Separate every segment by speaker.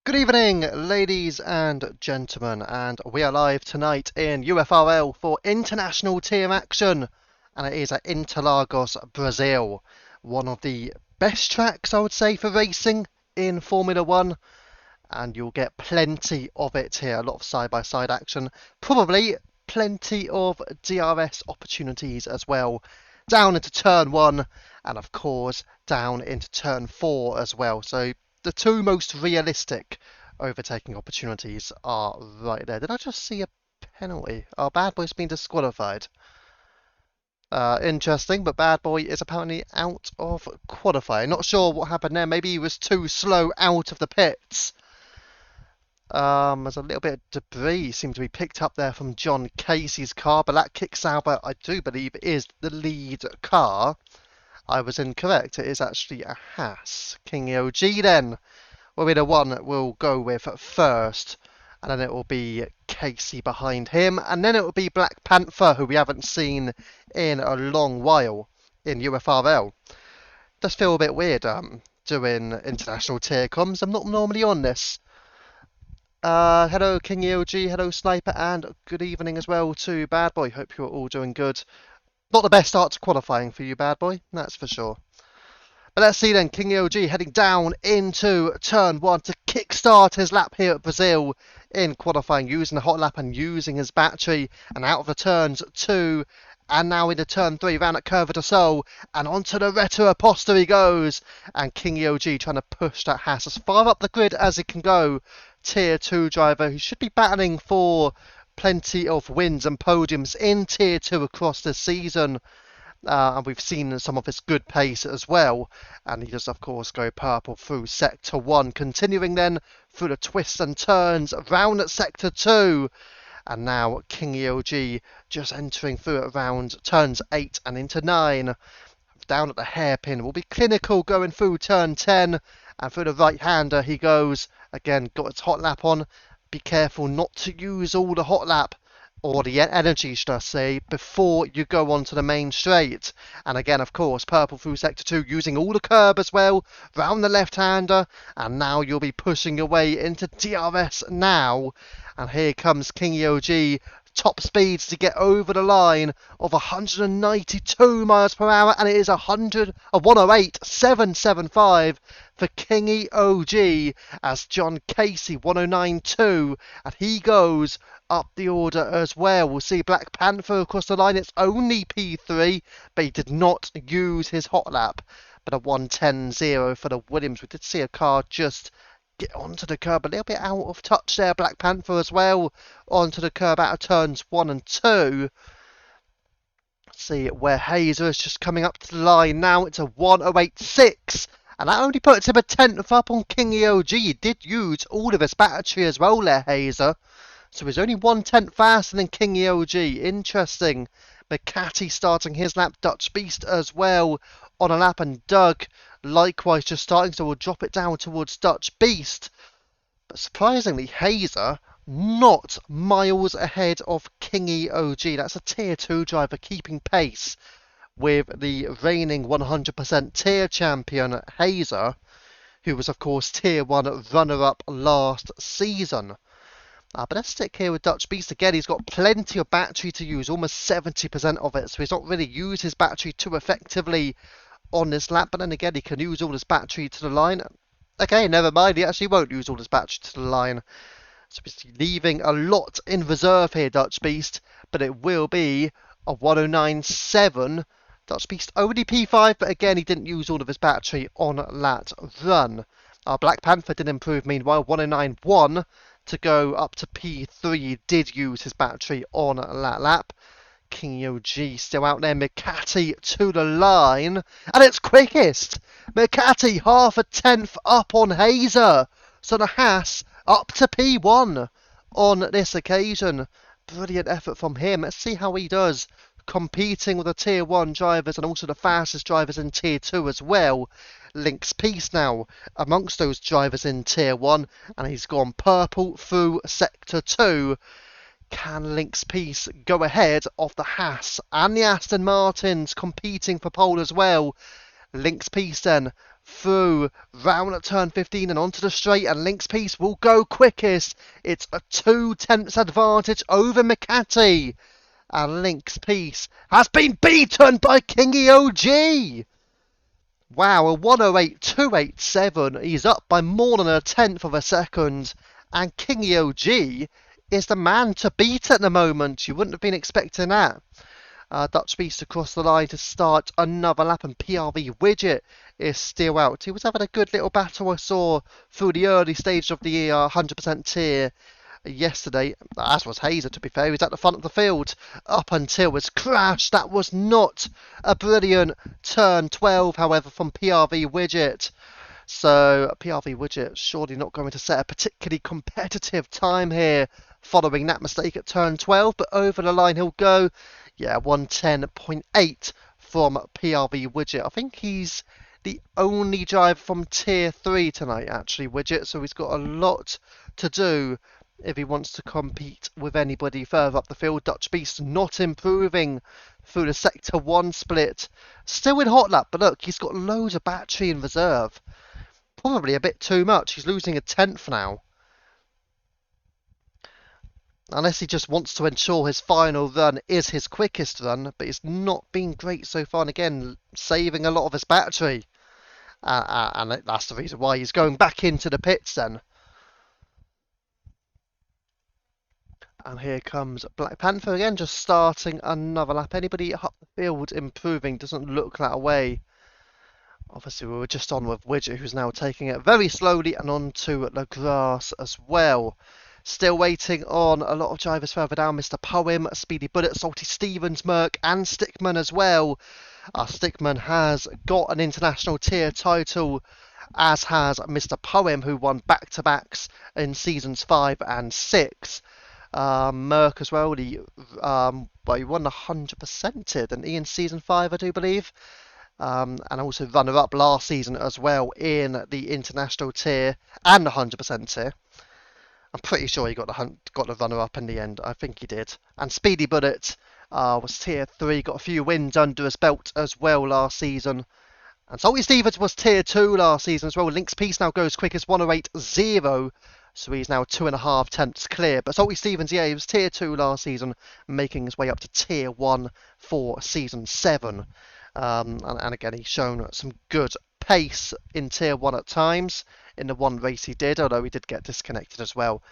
Speaker 1: Good evening, ladies and gentlemen, and we are live tonight in UFRL for international team action, and it is at Interlagos, Brazil. One of the best tracks, I would say, for racing in Formula One, and you'll get plenty of it here. A lot of side-by-side action, probably plenty of DRS opportunities as well. Down into turn 1, and of course down into turn 4 as well. So the two most realistic overtaking opportunities are right there. Did I just see a penalty? Oh, Bad Boy's been disqualified. Interesting, but Bad Boy is apparently out of qualifying. Not sure what happened there. Maybe he was too slow out of the pits. There's a little bit of debris seemed to be picked up there from John Casey's car, but that kicks Albert, I do believe, is the lead car. I was incorrect. It is actually a Haas. King OG then will be the one we'll go with first, and then it will be Casey behind him, and then it will be Black Panther, who we haven't seen in a long while in UFRL. Does feel a bit weird doing international tier comms. I'm not normally on this. Hello King OG, hello Sniper, and good evening as well to Bad Boy. Hope you're all doing good. Not the best start to qualifying for you, Bad Boy, that's for sure. But let's see then, King OG heading down into turn 1 to kickstart his lap here at Brazil in qualifying, using the hot lap and using his battery, and out of the turns 2, and now into turn 3, round at Curva do Sol, and onto the Reta Aposta he goes, and King OG trying to push that Haas as far up the grid as it can go. Tier 2 driver who should be battling for plenty of wins and podiums in Tier 2 across this season. And we've seen some of his good pace as well. And he does, of course, go purple through Sector 1. Continuing then through the twists and turns round at Sector 2. And now King EOG just entering through it around turns 8 and into 9. Down at the hairpin will be clinical going through turn 10. And through the right-hander he goes. Again, got his hot lap on. Be careful not to use all the hot lap, or the energy, should I say, before you go onto the main straight. And again, of course, purple through Sector 2, using all the curb as well, round the left-hander. And now you'll be pushing your way into DRS now. And here comes King EOG. Top speeds to get over the line of 192 miles per hour, and it is 108.775 for Kingy OG as John Casey 109.2, and he goes up the order as well. We'll see Black Panther across the line. It's only P3, but he did not use his hot lap. But a 110.0 for the Williams. We did see a car just get onto the curb a little bit out of touch there. Black Panther as well onto the curb out of turns 1 and 2. Let's see where Hazer is just coming up to the line now. It's a 108.6, and that only puts him a tenth up on King EOG. He did use all of his battery as well there, Hazer, so he's only 1/10 faster than King EOG. Interesting. McCarthy starting his lap, Dutch Beast as well on a lap, and Doug likewise just starting, so we'll drop it down towards Dutch Beast. But surprisingly, Hazer not miles ahead of Kingy OG. That's a Tier 2 driver keeping pace with the reigning 100% tier champion Hazer, who was of course Tier 1 runner-up last season. But let's stick here with Dutch Beast again. He's got plenty of battery to use, almost 70% of it, so he's not really used his battery too effectively on this lap. But then again, he can use all his battery to the line. Okay, never mind, he actually won't use all his battery to the line. So he's leaving a lot in reserve here, Dutch Beast, but it will be a 109.7. Dutch Beast only P5, but again, he didn't use all of his battery on that run. Black Panther did improve, meanwhile, 109.1 to go up to P3. He did use his battery on that lap. King OG still out there. McCarthy to the line, and it's quickest. McCarthy half a tenth up on Hazer. So the Haas up to P1 on this occasion. Brilliant effort from him. Let's see how he does competing with the Tier 1 drivers and also the fastest drivers in Tier 2 as well. Link's Peace now amongst those drivers in Tier 1, and he's gone purple through Sector 2. Can Link's Peace go ahead of the Haas and the Aston Martins competing for pole as well? Link's Peace then through round at turn 15 and onto the straight, and Link's Piece will go quickest. It's a 2/10 advantage over McCarthy. And Link's Piece has been beaten by Kingy OG. Wow, a 108.287. He's up by more than a tenth of a second. And Kingy OG is the man to beat at the moment. You wouldn't have been expecting that. Dutch Beast across the line to start another lap, and PRV Widget is still out. He was having a good little battle I saw through the early stage of the 100% tier yesterday, as was Hazer to be fair. He was at the front of the field up until his crash. That was not a brilliant turn 12, however, from PRV Widget. So PRV Widget surely not going to set a particularly competitive time here following that mistake at turn 12, but over the line he'll go. Yeah, 110.8 from PRV Widget. I think he's the only driver from tier 3 tonight, actually, Widget, so he's got a lot to do if he wants to compete with anybody further up the field. Dutch Beast not improving through the sector 1 split. Still in hot lap, but look, he's got loads of battery in reserve. Probably a bit too much. He's losing a tenth now. Unless he just wants to ensure his final run is his quickest run, but it's not been great so far, and again, saving a lot of his battery. And that's the reason why he's going back into the pits then. And here comes Black Panther again, just starting another lap. Anybody up the field improving? Doesn't look that way. Obviously, we were just on with Widget, who's now taking it very slowly and onto the grass as well. Still waiting on a lot of drivers further down. Mr. Poem, Speedy Bullet, Salty Stevens, Merck, and Stickman as well. Stickman has got an international tier title, as has Mr. Poem, who won back-to-backs in seasons 5 and 6. Merck as well. He won 100%, didn't he, in season 5, I do believe. And also runner-up last season as well in the international tier and the 100% tier. I'm pretty sure he got the runner-up in the end. I think he did. And Speedy Bullet was tier 3, got a few wins under his belt as well last season. And Salty Stevens was tier 2 last season as well. Link's Piece now goes quick as 108.0. So he's now 2.5 tenths clear. But Salty Stevens, yeah, he was tier 2 last season, making his way up to tier 1 for season 7. And again, he's shown some good pace in tier 1 at times. In the one race he did, although he did get disconnected as well.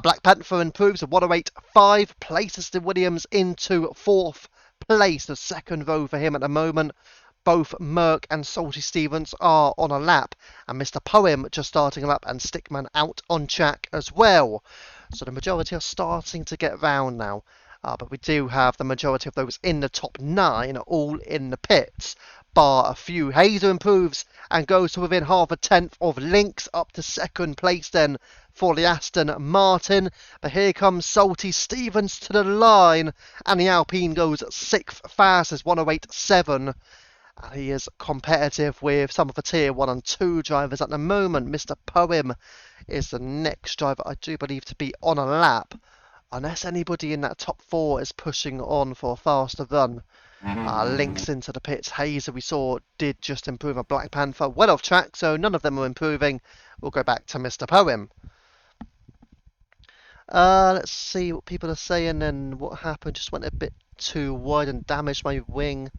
Speaker 1: Black Panther improves a 108.5, places the Williams into 4th place, the second row for him at the moment. Both Merck and Salty Stevens are on a lap, and Mr. Poem just starting a lap, and Stickman out on track as well. So the majority are starting to get round now. But we do have the majority of those in the top 9 all in the pits, bar a few. Hazer improves and goes to within half a tenth of Lynx, up to second place then for the Aston Martin. But here comes Salty Stevens to the line, and the Alpine goes 6th fastest, 108.7. And he is competitive with some of the tier 1 and 2 drivers at the moment. Mr. Poem is the next driver, I do believe, to be on a lap, unless anybody in that top 4 is pushing on for a faster run. Links into the pits. Hazer, we saw, did just improve a Black Panther. Well off track, so none of them are improving. We'll go back to Mr. Poem. Let's see what people are saying and what happened. Just went a bit too wide and damaged my wing.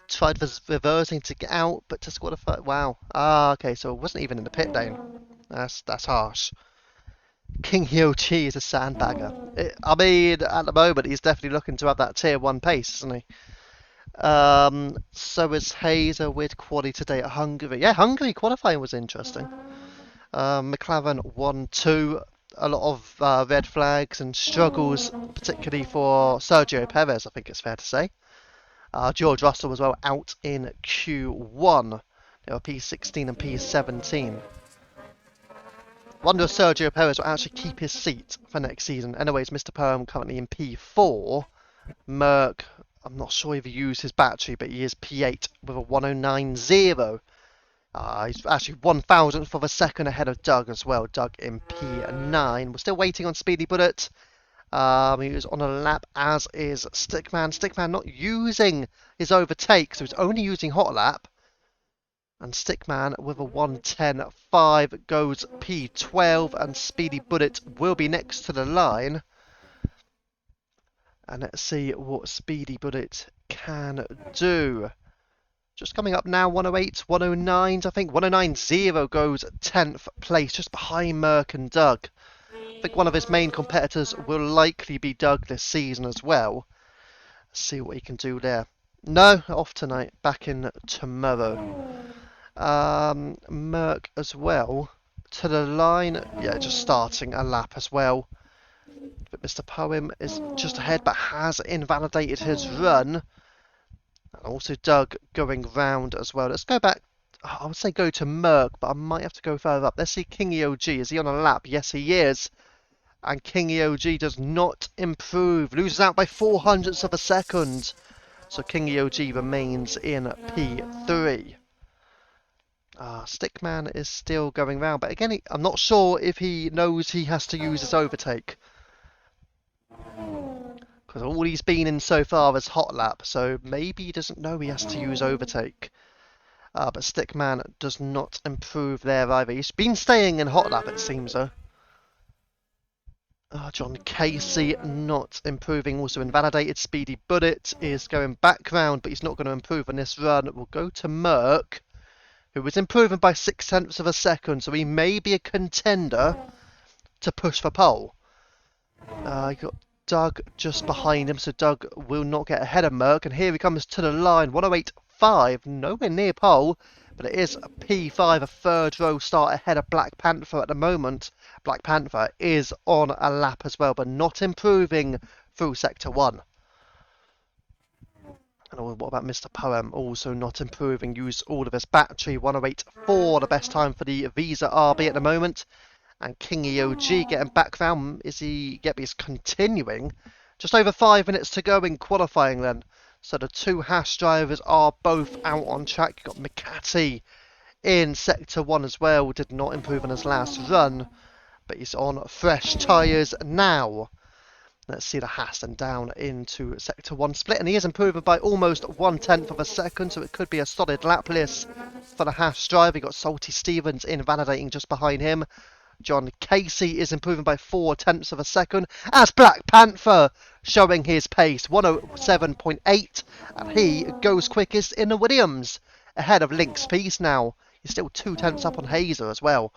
Speaker 1: Tried reversing to get out, but disqualified. Wow. Okay, so it wasn't even in the pit lane. That's harsh. King Hyo-Chi is a sandbagger. I mean, at the moment, he's definitely looking to have that tier 1 pace, isn't he? So is Hazer with quali today at Hungary. Yeah, Hungary qualifying was interesting. McLaren 1-2. A lot of red flags and struggles, particularly for Sergio Perez, I think it's fair to say. George Russell as well out in Q1. They were P16 and P17. Wonder if Sergio Perez will actually keep his seat for next season. Anyways, Mr. Poem currently in P4. Merck, I'm not sure if he used his battery, but he is P8 with a 109.0. He's actually 1,000th of a second ahead of Doug as well. Doug in P9. We're still waiting on Speedy Bullet. He was on a lap, as is Stickman. Stickman not using his overtake, so he's only using hot lap. And Stickman with a 1:10.5 goes P12, and Speedy Bullet will be next to the line. And let's see what Speedy Bullet can do. Just coming up now, 108, 109s, I think. 109.0 goes 10th place, just behind Merck and Doug. I think one of his main competitors will likely be Doug this season as well. Let's see what he can do there. No, off tonight. Back in tomorrow. Merck as well. To the line. Yeah, just starting a lap as well. But Mr. Poem is just ahead, but has invalidated his run. And also Doug going round as well. Let's go back. I would say go to Merck, but I might have to go further up. Let's see Kingy OG. Is he on a lap? Yes, he is. And Kingy OG does not improve. Loses out by 0.04 of a second. So Kingy OG remains in P3. Stickman is still going round. But again, I'm not sure if he knows he has to use his overtake. Because all he's been in so far is hot lap. So maybe he doesn't know he has to use overtake. But Stickman does not improve there either. He's been staying in hot lap, it seems, though. John Casey not improving, also invalidated. Speedy Bullet is going back round, but he's not going to improve on this run. We'll go to Merck, who was improving by 0.6 of a second, so he may be a contender to push for pole. You got Doug just behind him, so Doug will not get ahead of Merck, and here he comes to the line. 108.5, nowhere near pole, but it is a P5, a third row start ahead of Black Panther at the moment. Black Panther is on a lap as well, but not improving through Sector 1. And what about Mr. Poem? Also not improving, used all of his battery. 108.4, the best time for the Visa RB at the moment. And Kingy OG getting back round. Is he? Yep, he's continuing. Just over 5 minutes to go in qualifying then. So the two Haas drivers are both out on track. You've got McCarthy in Sector 1 as well. Did not improve on his last run, but he's on fresh tyres now. Let's see the Haas and down into Sector 1 split. And he is improving by almost 1/10 of a second, so it could be a solid lap list for the Haas driver. You've got Salty Stevens invalidating just behind him. John Casey is improving by 0.4 of a second, as Black Panther showing his pace, 107.8, and he goes quickest in the Williams, ahead of Link's Peace now. He's still 0.2 up on Hazer as well.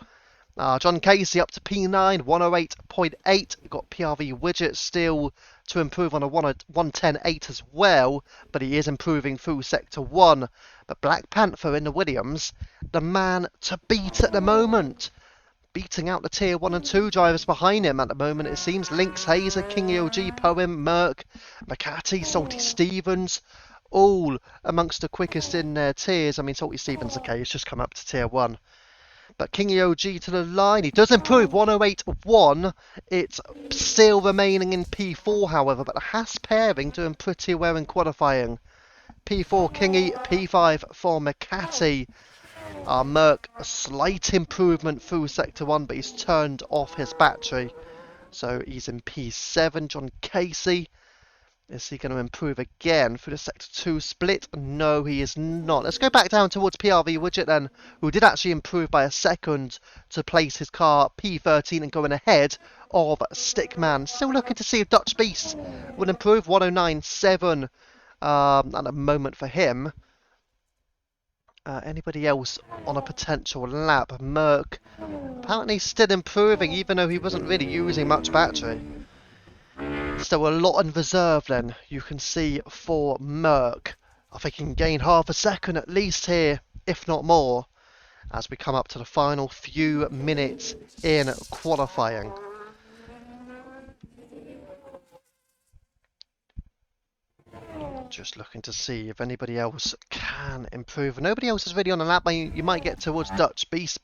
Speaker 1: John Casey up to P9, 108.8. You've got PRV Widget still to improve on a 110.8 as well, but he is improving through Sector 1. But Black Panther in the Williams, the man to beat at the moment. Beating out the Tier 1 and 2 drivers behind him at the moment, it seems. Lynx, Hazer, Kingy OG, Poem, Merck, McCarthy, Salty Stevens, all amongst the quickest in their tiers. I mean, Salty Stevens, okay, he's just come up to Tier 1. But Kingy OG to the line. He does improve, 108.1. It's still remaining in P4, however, but the Haas pairing doing pretty well in qualifying. P4 Kingy, P5 for McCarthy. Merck, a slight improvement through Sector 1, but he's turned off his battery. So he's in P7. John Casey, is he going to improve again through the Sector 2 split? No, he is not. Let's go back down towards PRV Widget then, who did actually improve by a second to place his car P13 and going ahead of Stickman. Still looking to see if Dutch Beast will improve. 109.7 at the moment for him. Anybody else on a potential lap? Merck apparently still improving, even though he wasn't really using much battery. Still a lot in reserve then, you can see, for Merck. I think he can gain half a second at least here, if not more, as we come up to the final few minutes in qualifying. Just looking to see if anybody else can improve. Nobody else is really on a lap. You might get towards Dutch Beast,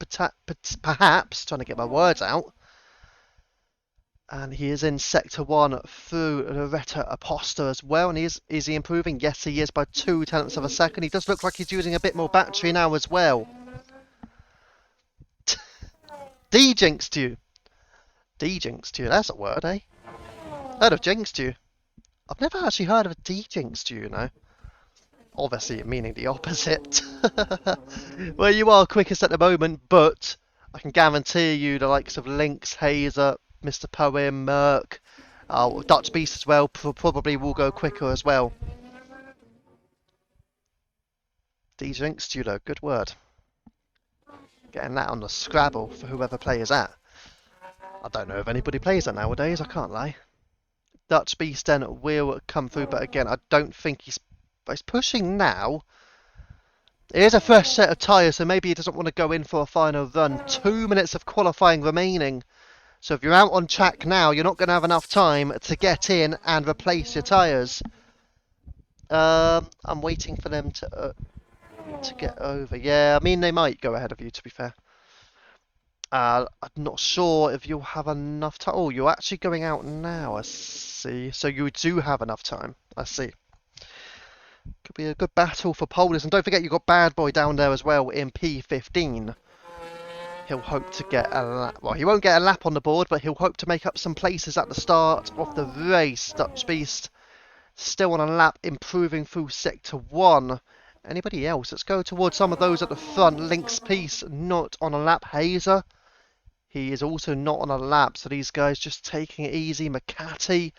Speaker 1: perhaps. Trying to get my words out. And he is in Sector 1 through Loretta Aposta as well. And is he improving? Yes, he is by 0.2 of a second. He does look like he's using a bit more battery now as well. De-jinxed you. De-jinxed you. That's a word, eh? Heard of jinxed you. I've never actually heard of a de-jinxed you, you know. obviously meaning the opposite. Well, you are quickest at the moment, but I can guarantee you the likes of Lynx, Hazer, Mr. Poem, Merc, Dutch Beast as well, probably will go quicker as well. D-Jinx, Judo, good word. Getting that on the Scrabble for whoever plays that. I don't know if anybody plays that nowadays, I can't lie. Dutch Beast then will come through, but again, I don't think he's pushing now. It is a fresh set of tyres, so maybe he doesn't want to go in for a final run. 2 minutes of qualifying remaining. So if you're out on track now, you're not going to have enough time to get in and replace your tyres. I'm waiting for them to get over. Yeah, I mean, they might go ahead of you, to be fair. I'm not sure if you'll have enough time. Oh, you're actually going out now, I see. So you do have enough time, I see. Could be a good battle for poles. And don't forget, you've got Bad Boy down there as well in P15. He'll hope to get a lap. Well, he won't get a lap on the board, but he'll hope to make up some places at the start of the race. Dutch Beast still on a lap, improving through Sector 1. Anybody else? Let's go towards some of those at the front. Lynx Peace not on a lap. Hazer, he is also not on a lap. So these guys just taking it easy. McCarty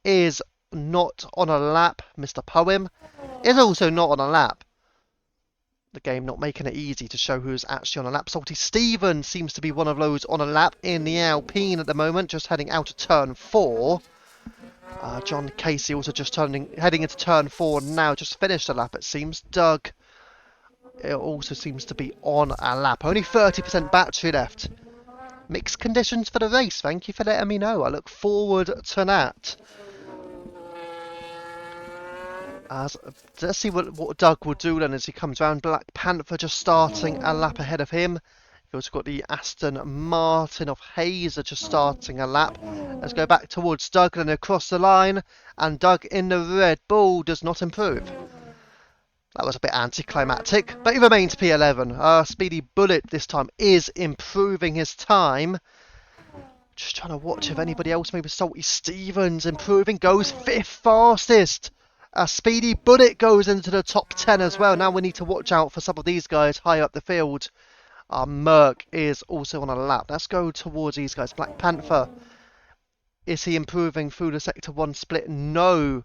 Speaker 1: is not on a lap. Mr. Poem is also not on a lap. The game not making it easy to show who's actually on a lap. Salty Steven seems to be one of those on a lap in the Alpine at the moment, just heading out of turn 4. John Casey also just heading into turn 4 now, just finished a lap it seems. Doug, it also seems to be on a lap. Only 30% battery left. Mixed conditions for the race, thank you for letting me know. I look forward to that. Let's see what Doug will do then as he comes around. Black Panther just starting a lap ahead of him. You've also got the Aston Martin of Hazer just starting a lap. Let's go back towards Doug and across the line. And Doug in the Red Bull does not improve. That was a bit anticlimactic, but he remains P11. Speedy Bullet this time is improving his time. Just trying to watch if anybody else, maybe Salty Stevens improving, goes 5th fastest. Speedy Bullet goes into the top 10 as well. Now we need to watch out for some of these guys higher up the field. Merc is also on a lap. Let's go towards these guys. Black Panther. Is he improving through the Sector 1 split? No,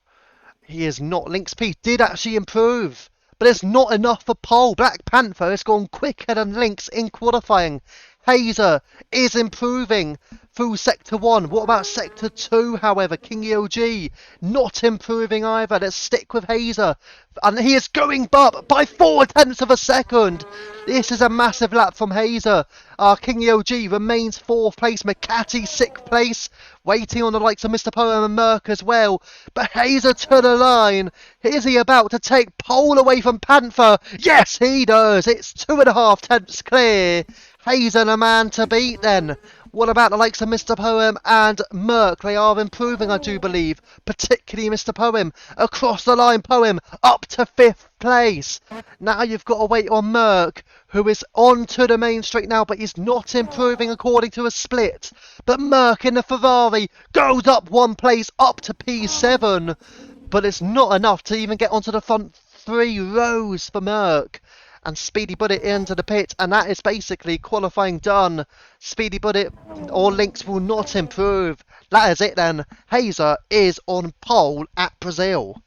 Speaker 1: he is not. Lynx P did actually improve, but it's not enough for pole. Black Panther has gone quicker than Lynx in qualifying. Hazer is improving through Sector 1. What about Sector 2, however? Kingy OG not improving either. Let's stick with Hazer. And he is going up by 0.4 of a second. This is a massive lap from Hazer. Kingy OG remains 4th place. McCarty 6th place. Waiting on the likes of Mr. Poem and Merc as well. But Hazer to the line. Is he about to take pole away from Panther? Yes, he does. It's 2.5 tenths clear. Hazer a man to beat then. What about the likes of Mr. Poem and Merc? They are improving, I do believe. Particularly Mr. Poem. Across the line, Poem up to 5th place. Now you've got to wait on Merc, who is on to the main straight now, but he's not improving according to a split. But Merc in the Ferrari goes up 1 place, up to P7. But it's not enough to even get onto the front 3 rows for Merc. And Speedy Bullet into the pit, and that is basically qualifying done. Speedy Bullet or Lynx will not improve. That is it then. Hazer is on pole at Brazil.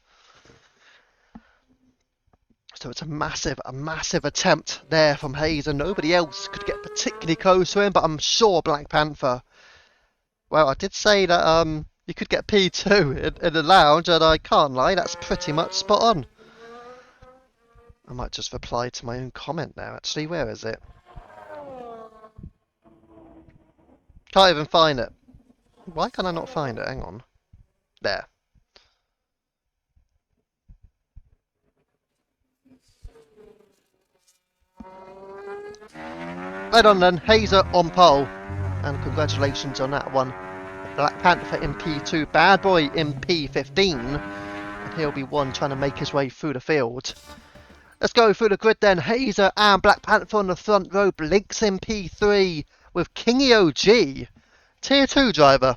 Speaker 1: So it's a massive attempt there from Hazer. Nobody else could get particularly close to him, but I'm sure Black Panther. Well, I did say that you could get P2 in the lounge, and I can't lie, that's pretty much spot on. I might just reply to my own comment now, actually. Where is it? Can't even find it. Why can I not find it? Hang on. There. Right on then. Hazer on pole. And congratulations on that one. Black Panther in P2. Bad Boy in P15. And he'll be one trying to make his way through the field. Let's go through the grid then. Hazer and Black Panther on the front row. Blinks in P3 with Kingy OG. Tier 2 driver.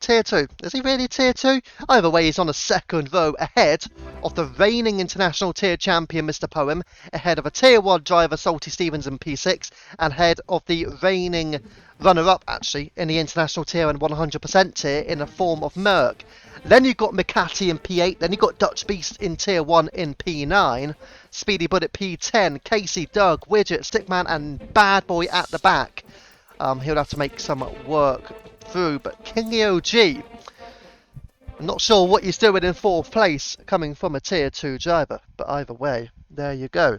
Speaker 1: Tier 2. Is he really Tier 2? Either way, he's on a second row ahead of the reigning international tier champion Mr. Poem, ahead of a Tier 1 driver Salty Stevens in P6, and ahead of the reigning runner-up, actually, in the international tier and 100% tier in the form of Merck. Then you've got McCarthy in P8, then you've got Dutch Beast in Tier 1 in P9, Speedy Bud at P10, Casey, Doug, Widget, Stickman, and Bad Boy at the back. He'll have to make some work through, but Kingy OG, I'm not sure what he's doing in 4th place coming from a Tier 2 driver, but either way, there you go.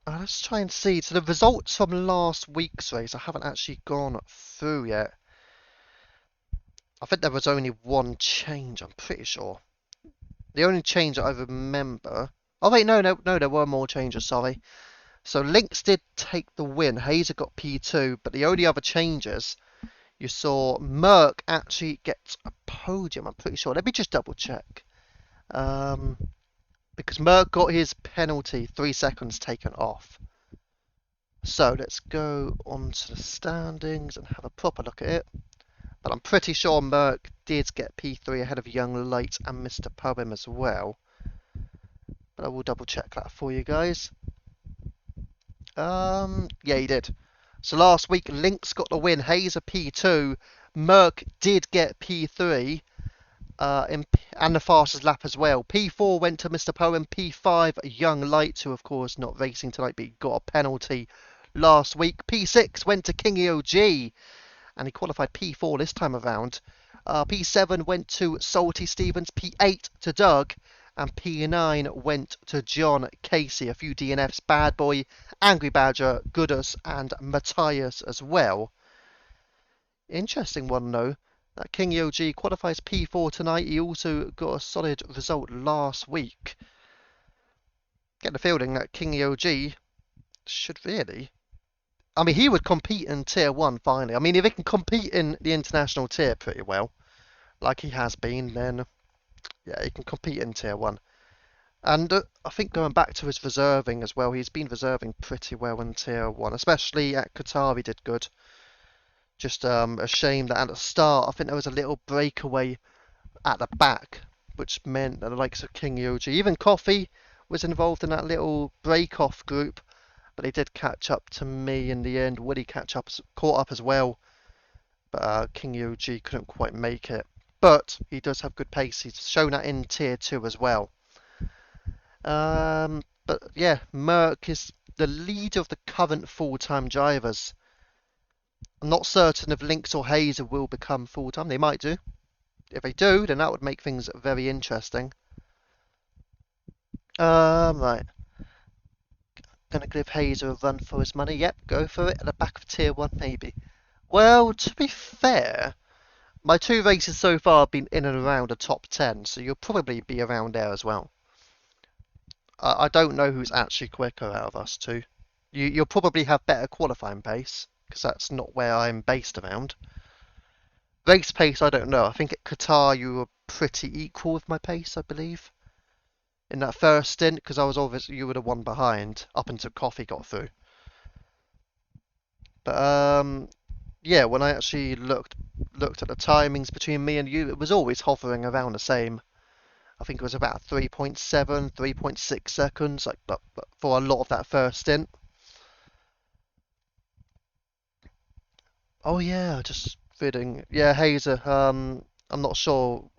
Speaker 1: Let's try and see. So the results from last week's race I haven't actually gone through yet. I think there was only one change, I'm pretty sure. The only change that I remember... Oh wait, no, there were more changes, sorry. So Lynx did take the win. Hazer got P2, but the only other changes, you saw Merck actually get a podium, I'm pretty sure. Let me just double check. Because Merck got his penalty 3 seconds taken off. So let's go on to the standings and have a proper look at it. But I'm pretty sure Merck did get P3 ahead of Young Light and Mr. Poem as well. But I will double check that for you guys. Yeah, he did. So last week, Lynx got the win. Hazer P2. Merck did get P3. And the fastest lap as well. P4 went to Mr. Poem. P5, Young Light, who of course not racing tonight, but he got a penalty last week. P6 went to Kingy OG, and he qualified P4 this time around. P7 went to Salty Stevens. P8 to Doug. And P9 went to John Casey. A few DNFs, Bad Boy, Angry Badger, Goodus, and Matthias as well. Interesting one though. That King OG qualifies P4 tonight. He also got a solid result last week. Get the feeling that King OG should really... I mean, he would compete in Tier 1 finally. I mean, if he can compete in the international tier pretty well, like he has been, then yeah, he can compete in Tier 1. And I think going back to his reserving as well, he's been reserving pretty well in Tier 1, especially at Qatar he did good. Just a shame that at the start, I think there was a little breakaway at the back, which meant that the likes of King OG, even Coffee was involved in that little break-off group, but he did catch up to me in the end. Woody caught up as well, but King OG couldn't quite make it. But he does have good pace. He's shown that in Tier 2 as well. But yeah, Merck is the leader of the current full-time drivers. I'm not certain if Lynx or Hazer will become full-time. They might do. If they do, then that would make things very interesting. Right. Gonna give Hazer a run for his money. Yep, go for it. At the back of Tier 1, maybe. Well, to be fair, my 2 races so far have been in and around the top 10, so you'll probably be around there as well. I don't know who's actually quicker out of us two. You'll probably have better qualifying pace, because that's not where I'm based around. Race pace, I don't know. I think at Qatar you were pretty equal with my pace, I believe. In that first stint, because I was obviously, you were the one behind, up until Coffee got through. But yeah, when I actually looked at the timings between me and you, it was always hovering around the same. I think it was about 3.7, 3.6 seconds, like, but for a lot of that first stint. Oh yeah, just reading. Yeah, Hazer. I'm not sure.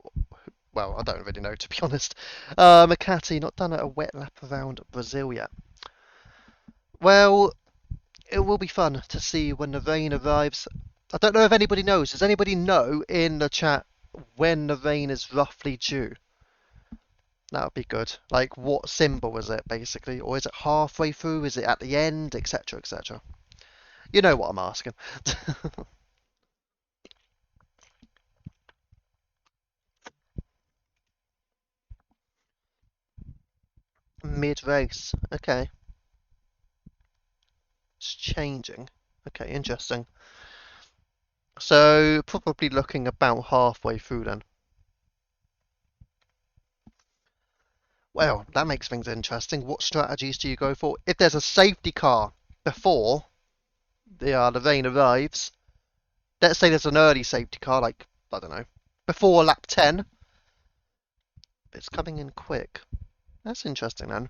Speaker 1: Well, I don't really know, to be honest. McCarthy not done a wet lap around Brazil yet. Well, it will be fun to see when the rain arrives. I don't know if anybody knows. Does anybody know in the chat when the rain is roughly due? That would be good. Like, what symbol is it, basically? Or is it halfway through? Is it at the end? Etc, etc. You know what I'm asking. Mid-race. Okay. It's changing. Okay, interesting. So, probably looking about halfway through then. Well, that makes things interesting. What strategies do you go for? If there's a safety car before the rain arrives, Let's say there's an early safety car, like, I don't know, before lap 10. It's coming in quick. That's interesting then.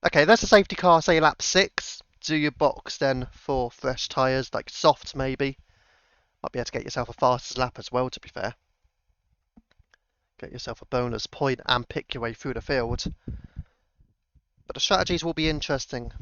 Speaker 1: Okay, there's a safety car, say lap 6. Do your box then for fresh tyres, like soft maybe. Might be able to get yourself a fastest lap as well, to be fair. Get yourself a bonus point and pick your way through the field. But the strategies will be interesting.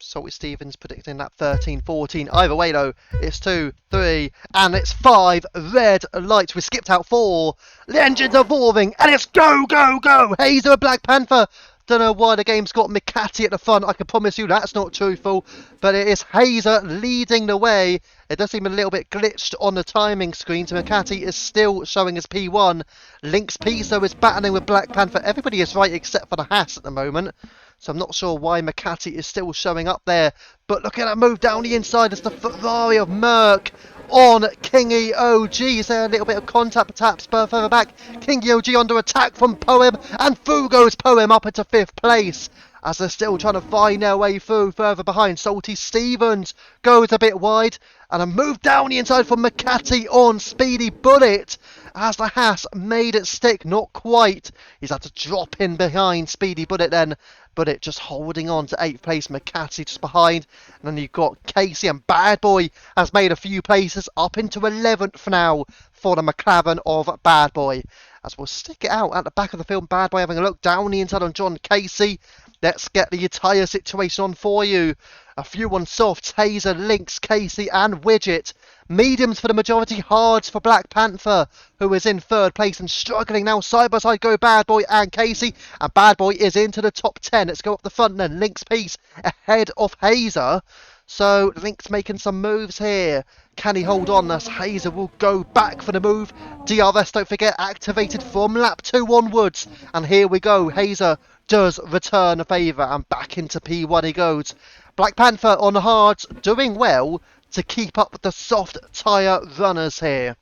Speaker 1: Salty Stevens predicting that 13-14. Either way though, it's 2, 3, and it's 5 red lights. We skipped out 4. The engines are roaring, and it's go, go, go! Hazer Black Panther. Don't know why the game's got McCarthy at the front. I can promise you that's not truthful. But it is Hazer leading the way. It does seem a little bit glitched on the timing screen. So McCarthy is still showing as P1. Lynx Piso is battling with Black Panther. Everybody is right except for the Haas at the moment. So I'm not sure why McCarthy is still showing up there. But look at that move down the inside. It's the Ferrari of Merck on Kingy OG. Is there a little bit of contact perhaps further back? Kingy OG under attack from Poem. And through goes Poem up into 5th place. As they're still trying to find their way through further behind. Salty Stevens goes a bit wide. And a move down the inside from McCarthy on Speedy Bullet. As the Haas made it stick, not quite. He's had to drop in behind Speedy Bullet then. Bullet just holding on to 8th place. McCarthy just behind. And then you've got Casey, and Bad Boy has made a few places up into 11th now for the McLaren of Bad Boy. As we'll stick it out at the back of the field. Bad Boy having a look down the inside on John Casey. Let's get the tyre situation on for you. A few on softs, Hazer, Lynx, Casey and Widget. Mediums for the majority, hards for Black Panther, who is in 3rd place and struggling now. Side by side go Bad Boy and Casey. And Bad Boy is into the top 10. Let's go up the front then. Lynx Piece ahead of Hazer. So Lynx making some moves here. Can he hold on as Hazer will go back for the move? DRS, don't forget, activated from lap 2 onwards. And here we go. Hazer does return a favour and back into P1 he goes. Black Panther on hards, doing well to keep up with the soft tyre runners here.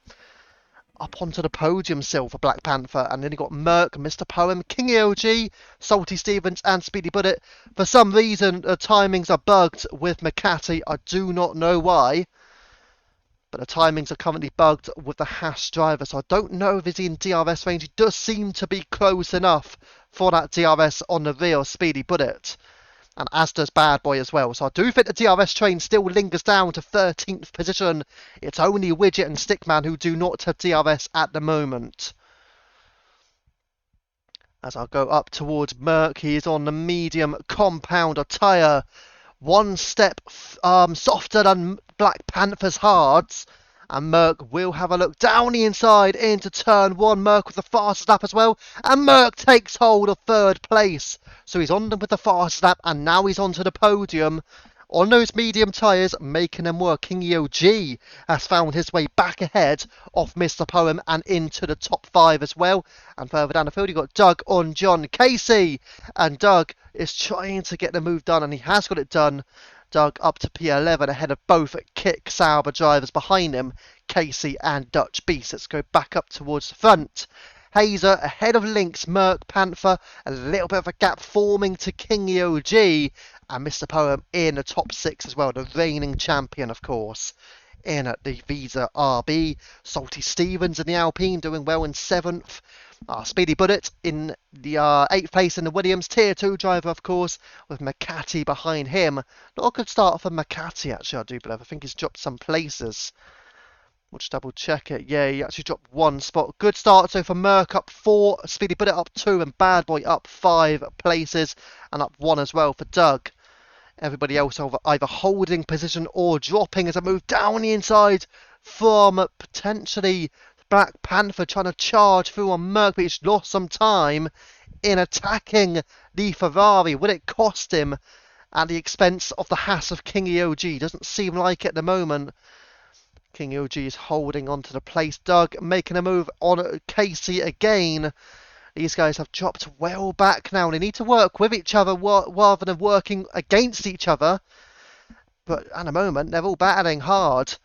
Speaker 1: Up onto the podium still for Black Panther, and then you got Merck, Mr. Poem, Kingy OG, Salty Stevens and Speedy Bullet. For some reason the timings are bugged with McCarthy. I do not know why, but the timings are currently bugged with the Haas driver, so I don't know if he's in DRS range. He does seem to be close enough for that DRS on the real Speedy Bullet, and as does Bad Boy as well. So I do think the DRS train still lingers down to 13th position. It's only Widget and Stickman who do not have DRS at the moment. As I'll go up towards Merck, he is on the medium compounder tyre. One step softer than Black Panther's hards. And Merck will have a look down the inside into turn 1. Merck with the fastest lap as well. And Merck takes hold of 3rd place. So he's on them with the fastest lap. And now he's onto the podium. On those medium tyres, making them work. Kingy OG has found his way back ahead of Mr. Poem and into the top 5 as well. And further down the field, you've got Doug on John Casey. And Doug is trying to get the move done, and he has got it done. Doug up to P11 ahead of both Kick Sauber drivers behind him, Casey and Dutch Beast. Let's go back up towards the front. Hazer ahead of Lynx, Merck, Panther, a little bit of a gap forming to Kingy OG, and Mr. Poem in the top 6 as well, the reigning champion of course, in the Visa RB. Salty Stevens in the Alpine doing well in 7th. Speedy Bullet in the 8th place in the Williams, Tier 2 driver of course, with McCarthy behind him. Not a good start for McCarthy actually, I do believe. I think he's dropped some places. We'll just double check it. Yeah, he actually dropped 1 spot. Good start so for Merck up 4, Speedy Bullet up 2 and Bad Boy up 5 places and up 1 as well for Doug. Everybody else either holding position or dropping as a move down the inside from potentially Black Panther trying to charge through on Merck, but he's lost some time in attacking the Ferrari. Will it cost him at the expense of the Haas of Kingy OG? Doesn't seem like it at the moment. Kingy OG is holding on to the place. Doug making a move on Casey again. These guys have dropped well back now. They need to work with each other rather than working against each other. But at the moment, they're all battling hard.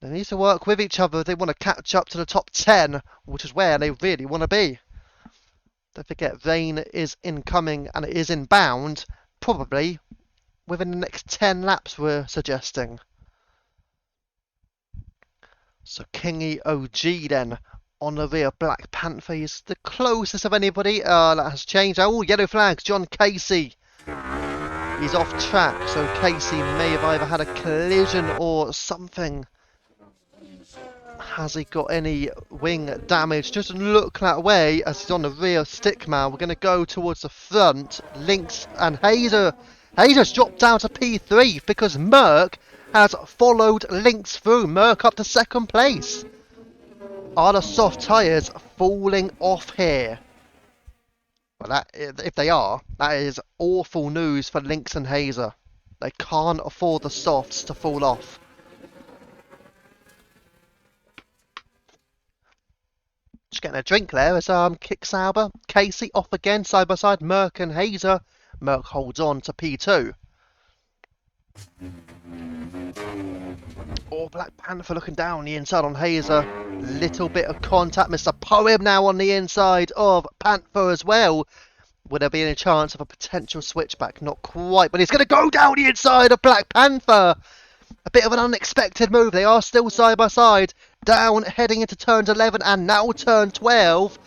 Speaker 1: They need to work with each other if they want to catch up to the top 10, which is where they really want to be. Don't forget, rain is incoming and it is inbound, probably within the next 10 laps we're suggesting. So Kingy OG then on the rear. Black Panther is the closest of anybody. That has changed. Oh, yellow flags. John Casey. He's off track, so Casey may have either had a collision or something. Has he got any wing damage? Doesn't look that way as he's on the rear stick man. We're going to go towards the front. Lynx and Hazer. Hazer's dropped down to P3 because Merck has followed Lynx through. Merck up to second place. Are the soft tyres falling off here? Well, if they are, that is awful news for Lynx and Hazer. They can't afford the softs to fall off. Just getting a drink there as Kick Sauber, Casey off again, side by side, Merck and Hazer. Merck holds on to P2. Oh, Black Panther looking down the inside on Hazer. Little bit of contact. Mr. Poem now on the inside of Panther as well. Would there be any chance of a potential switchback? Not quite, but he's going to go down the inside of Black Panther. A bit of an unexpected move. They are still side by side. Down, heading into turns 11 and now turn 12.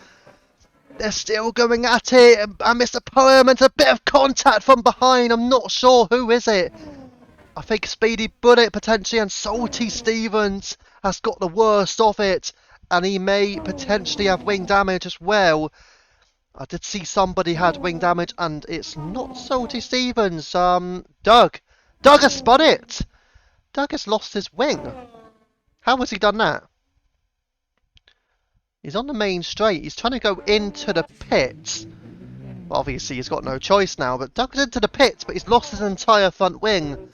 Speaker 1: They're still going at it. And Mr. Poem, and a bit of contact from behind. I'm not sure who is it. I think Speedy Bullet potentially, and Salty Stevens has got the worst of it. And he may potentially have wing damage as well. I did see somebody had wing damage, and it's not Salty Stevens. Doug. Doug has spun it. Doug has lost his wing. How has he done that? He's on the main straight. He's trying to go into the pits. Well, obviously, he's got no choice now. But Doug's into the pits, but he's lost his entire front wing.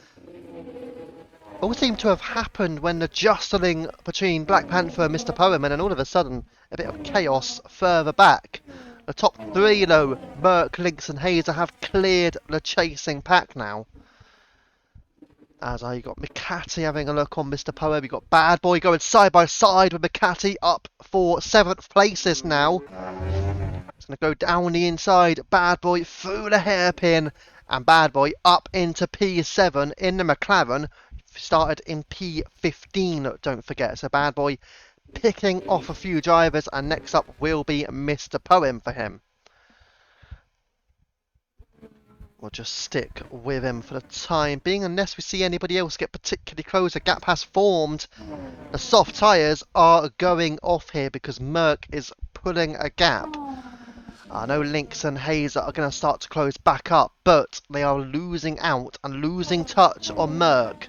Speaker 1: All seemed to have happened when the jostling between Black Panther and Mr. Poem, and then all of a sudden, a bit of chaos further back. The top three, though, Merck, Lynx and Hazer, have cleared the chasing pack now. As you got McCarty having a look on Mr. Poem. You got Bad Boy going side by side with McCarty up for 7th places now. It's going to go down the inside. Bad Boy through the hairpin. And Bad Boy up into P7 in the McLaren. Started in P15, don't forget. So Bad Boy picking off a few drivers. And next up will be Mr. Poem for him. We'll just stick with him for the time being, unless we see anybody else get particularly close. A gap has formed. The soft tyres are going off here because Merck is pulling a gap. I know Lynx and Hazer are going to start to close back up, but they are losing out and losing touch on Merck.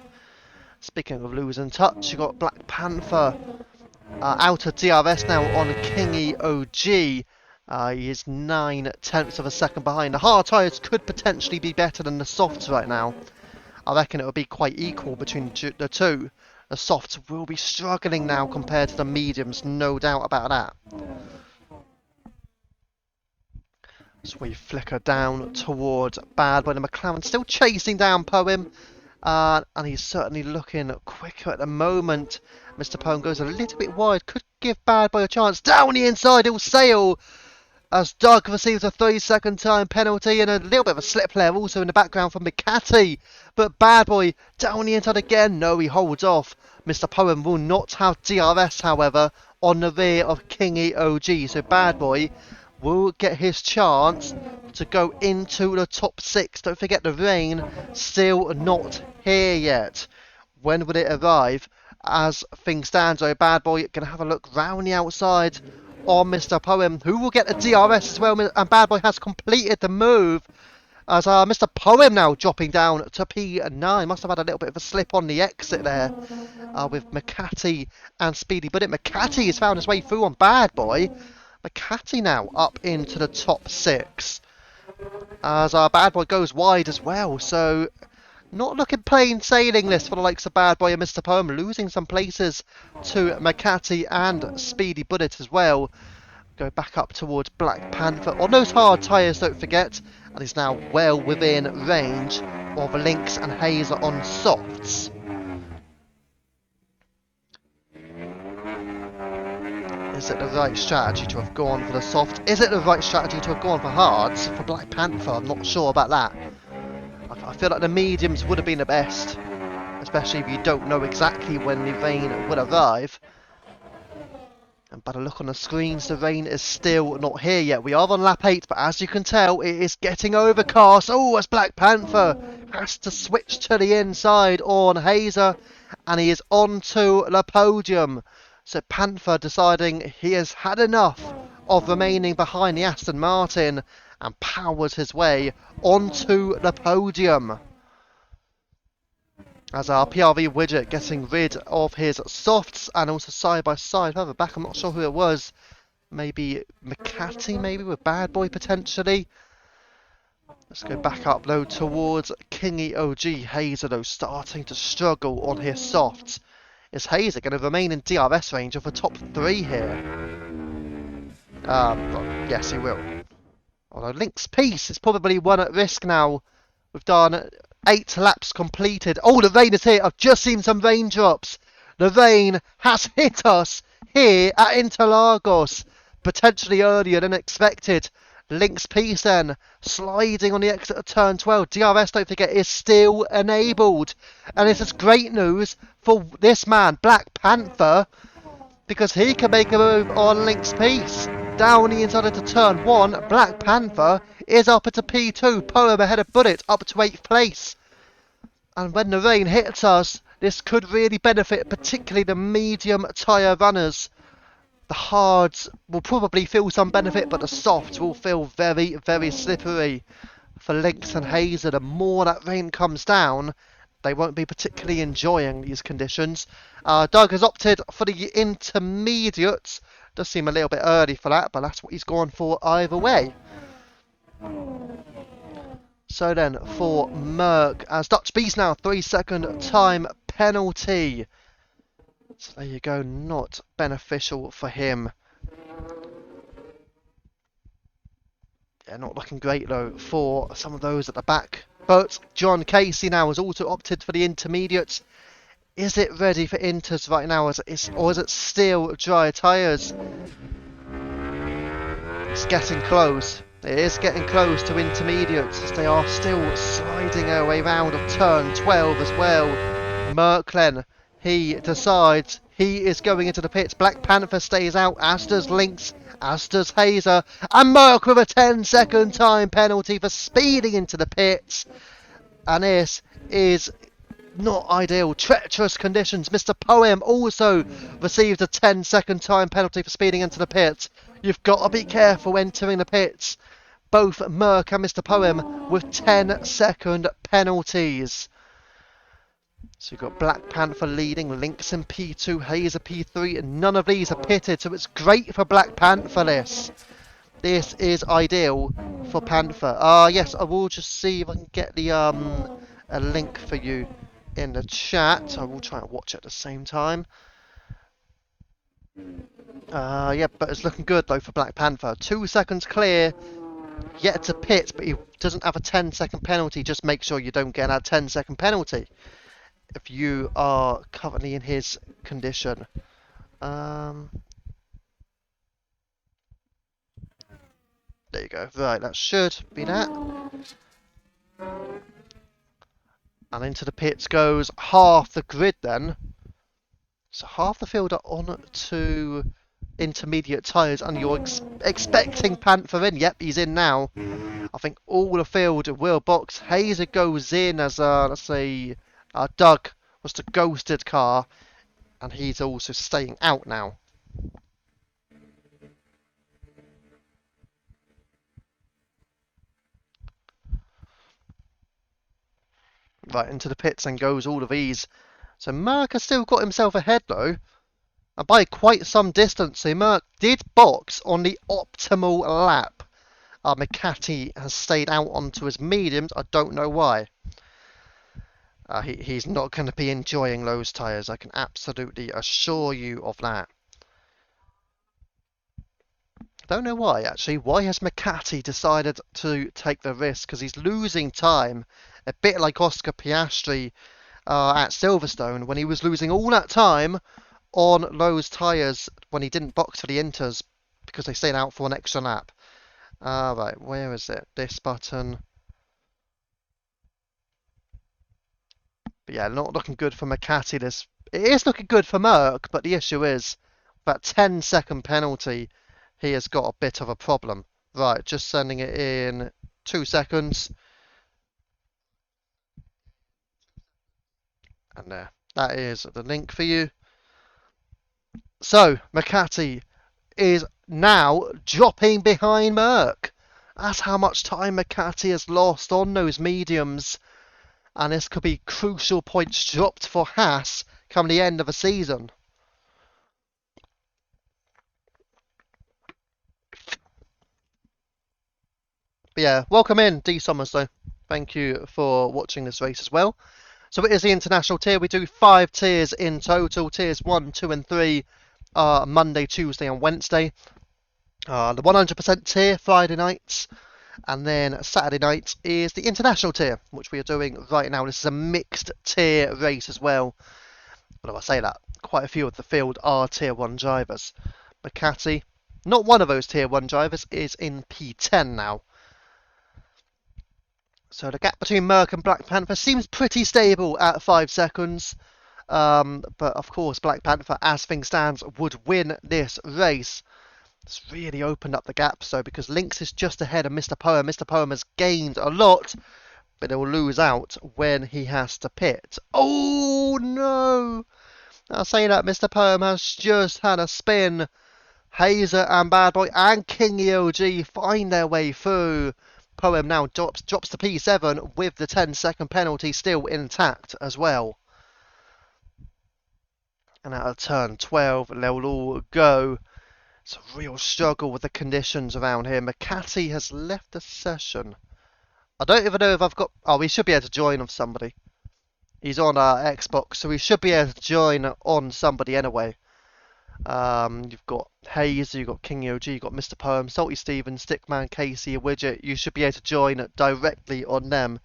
Speaker 1: Speaking of losing touch, you've got Black Panther out of DRS now on Kingy OG. He is 9/10 of a second behind. The hard tyres could potentially be better than the softs right now. I reckon it will be quite equal between the two. The softs will be struggling now compared to the mediums, no doubt about that. So we flicker down towards Bad Boy. The McLaren still chasing down Poem. And he's certainly looking quicker at the moment. Mr. Poem goes a little bit wide. Could give Bad Boy a chance. Down the inside, he'll sail. As Doug receives a 3-second time penalty, and a little bit of a slip there also in the background from McCarty. But Bad Boy down the inside again. No, he holds off. Mr. Poem will not have DRS, however, on the rear of Kingy OG. So Bad Boy will get his chance to go into the top 6. Don't forget the rain still not here yet. When will it arrive? As things stand, so Bad Boy going to have a look round the outside on Mr. Poem, who will get a DRS as well, and Bad Boy has completed the move as Mr. Poem now dropping down to P9. Must have had a little bit of a slip on the exit there with McCarty and Speedy Bullet. McCarty has found his way through on Bad Boy. McCarty now up into the top 6 as Bad Boy goes wide as well, so not looking plain sailing this for the likes of Bad Boy and Mr. Poem, losing some places to McCarty and Speedy Bullet as well. Go back up towards Black Panther on those hard tyres, don't forget, and is now well within range of Lynx and Hazer on softs. Is it the right strategy to have gone for the soft? Is it the right strategy to have gone for hards for Black Panther? I'm not sure about that. I feel like the mediums would have been the best, especially if you don't know exactly when the rain would arrive. And by the look on the screens, the rain is still not here yet. We are on lap 8, but as you can tell, it is getting overcast. Oh, as Black Panther has to switch to the inside on Hazer, and he is onto the podium. So Panther deciding he has had enough of remaining behind the Aston Martin and powers his way onto the podium. As our PRV widget getting rid of his softs and also side by side further back, I'm not sure who it was. Maybe McCarthy, maybe with Bad Boy potentially. Let's go back up though towards Kingy OG. Hazer though starting to struggle on his softs. Is Hazer going to remain in DRS range of the top 3 here? Yes, he will. Although Link's piece is probably one at risk now. We've done 8 laps completed. Oh, the rain is here. I've just seen some raindrops. The rain has hit us here at Interlagos, potentially earlier than expected. Link's piece then sliding on the exit of turn 12. DRS, don't forget, is still enabled. And this is great news for this man, Black Panther, because he can make a move on Link's piece. Down the inside into turn 1, Black Panther is up into P2. Poem ahead of Bullet, up to 8th place. And when the rain hits us, this could really benefit particularly the medium tyre runners. The hards will probably feel some benefit, but the softs will feel very, very slippery. For Lynx and Hazer, the more that rain comes down, they won't be particularly enjoying these conditions. Doug has opted for the intermediates. Does seem a little bit early for that, but that's what he's gone for either way. So then, for Merck, as Dutch Beast now, 3-second time penalty. So there you go, not beneficial for him. Yeah, not looking great though for some of those at the back. But John Casey now has also opted for the intermediates. Is it ready for Inters right now, or is it still dry tyres? It's getting close. It is getting close to intermediates as they are still sliding their way round of turn 12 as well. Merklen, he decides he is going into the pits. Black Panther stays out, as does Lynx, as does Hazer. And Merck with a 10-second time penalty for speeding into the pits. And this is not ideal. Treacherous conditions. Mr. Poem also received a 10-second time penalty for speeding into the pits. You've got to be careful entering the pits. Both Merck and Mr. Poem with 10-second penalties. So you've got Black Panther leading, Lynx in P2, Hazer P3, and none of these are pitted, so it's great for Black Panther this. This is ideal for Panther. Yes, I will just see if I can get the a link for you in the chat. I will try and watch it at the same time. Yeah, but it's looking good though for Black Panther. 2 seconds clear, yet to pit, but he doesn't have a 10-second penalty. Just make sure you don't get a 10-second penalty if you are currently in his condition. There you go. Right, that should be that. And into the pits goes half the grid then. So half the field are on to intermediate tyres, and you're expecting Panther in. Yep, he's in now. I think all the field will box. Hazer goes in as let's say Doug was the ghosted car, and he's also staying out now. Right, into the pits and goes all of these. So Merck has still got himself ahead though, and by quite some distance. So Merck did box on the optimal lap. McCarthy has stayed out onto his mediums. I don't know why. He's not going to be enjoying those tyres. I can absolutely assure you of that. Don't know why actually. Why has McCarthy decided to take the risk? Because he's losing time, a bit like Oscar Piastri at Silverstone when he was losing all that time on those tyres when he didn't box for the Inters because they stayed out for an extra lap. Right, where is it? This button. But yeah, not looking good for McCarthy. It is looking good for Merck, but the issue is That 10-second penalty, he has got a bit of a problem. Right, just sending it in 2 seconds. And there, that is the link for you. So, McCarthy is now dropping behind Merck. That's how much time McCarthy has lost on those mediums. And this could be crucial points dropped for Haas come the end of the season. But yeah, welcome in, D. Summers, though. Thank you for watching this race as well. So it is the international tier. We do 5 tiers in total. Tiers 1, 2, and 3 are Monday, Tuesday, and Wednesday. The 100% tier, Friday nights. And then Saturday night is the international tier, which we are doing right now. This is a mixed tier race as well. But if I say that, quite a few of the field are tier 1 drivers. McCarthy, not one of those tier 1 drivers, is in P10 now. So the gap between Merck and Black Panther seems pretty stable at 5 seconds. But of course, Black Panther, as things stands, would win this race. It's really opened up the gap, so because Lynx is just ahead of Mr. Poem. Mr. Poem has gained a lot, but he will lose out when he has to pit. Oh no! Now saying that, Mr. Poem has just had a spin. Hazer and Bad Boy and King OG find their way through. Poem now drops to P7 with the 10-second penalty still intact as well. And out of turn 12, they'll all go. It's a real struggle with the conditions around here. McCarthy has left the session. I don't even know if I've got... Oh, we should be able to join with somebody. He's on our Xbox, so we should be able to join on somebody anyway. You've got Hayes, you've got King OG, you've got Mr. Poem, Salty Steven, Stickman, Casey, Widget. You should be able to join directly on them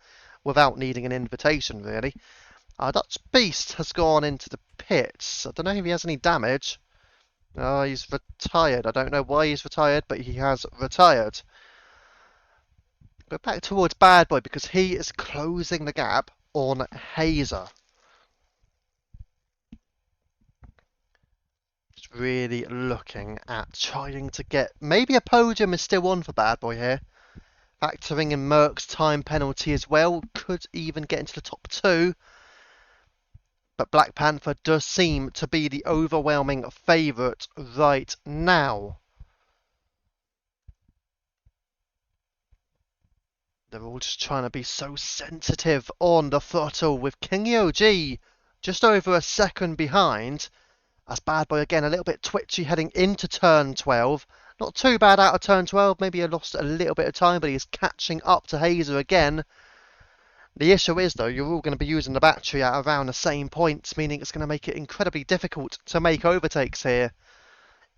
Speaker 1: without needing an invitation, really. Dutch Beast has gone into the pits. I don't know if he has any damage. Oh, he's retired. I don't know why he's retired, but he has retired. Go back towards Bad Boy because he is closing the gap on Hazer. Just really looking at trying to get... Maybe a podium is still on for Bad Boy here. Factoring in Merck's time penalty as well. Could even get into the top 2. But Black Panther does seem to be the overwhelming favourite right now. They're all just trying to be so sensitive on the throttle with King OG just over a second behind. As Bad Boy again a little bit twitchy heading into turn 12. Not too bad out of turn 12. Maybe he lost a little bit of time, but he's catching up to Hazer again. The issue is, though, you're all going to be using the battery at around the same points, meaning it's going to make it incredibly difficult to make overtakes here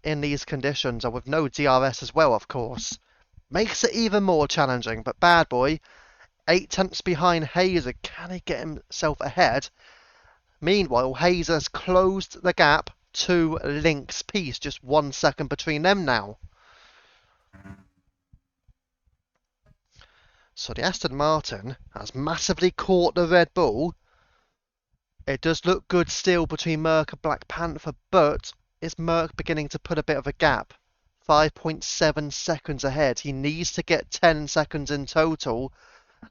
Speaker 1: in these conditions, and with no DRS as well, of course. Makes it even more challenging, but Bad Boy, 8 tenths behind Hazer. Can he get himself ahead? Meanwhile, Hazer's closed the gap to Link's piece, just 1 second between them now. So the Aston Martin has massively caught the Red Bull. It does look good still between Merck and Black Panther, but is Merck beginning to put a bit of a gap? 5.7 seconds ahead. He needs to get 10 seconds in total.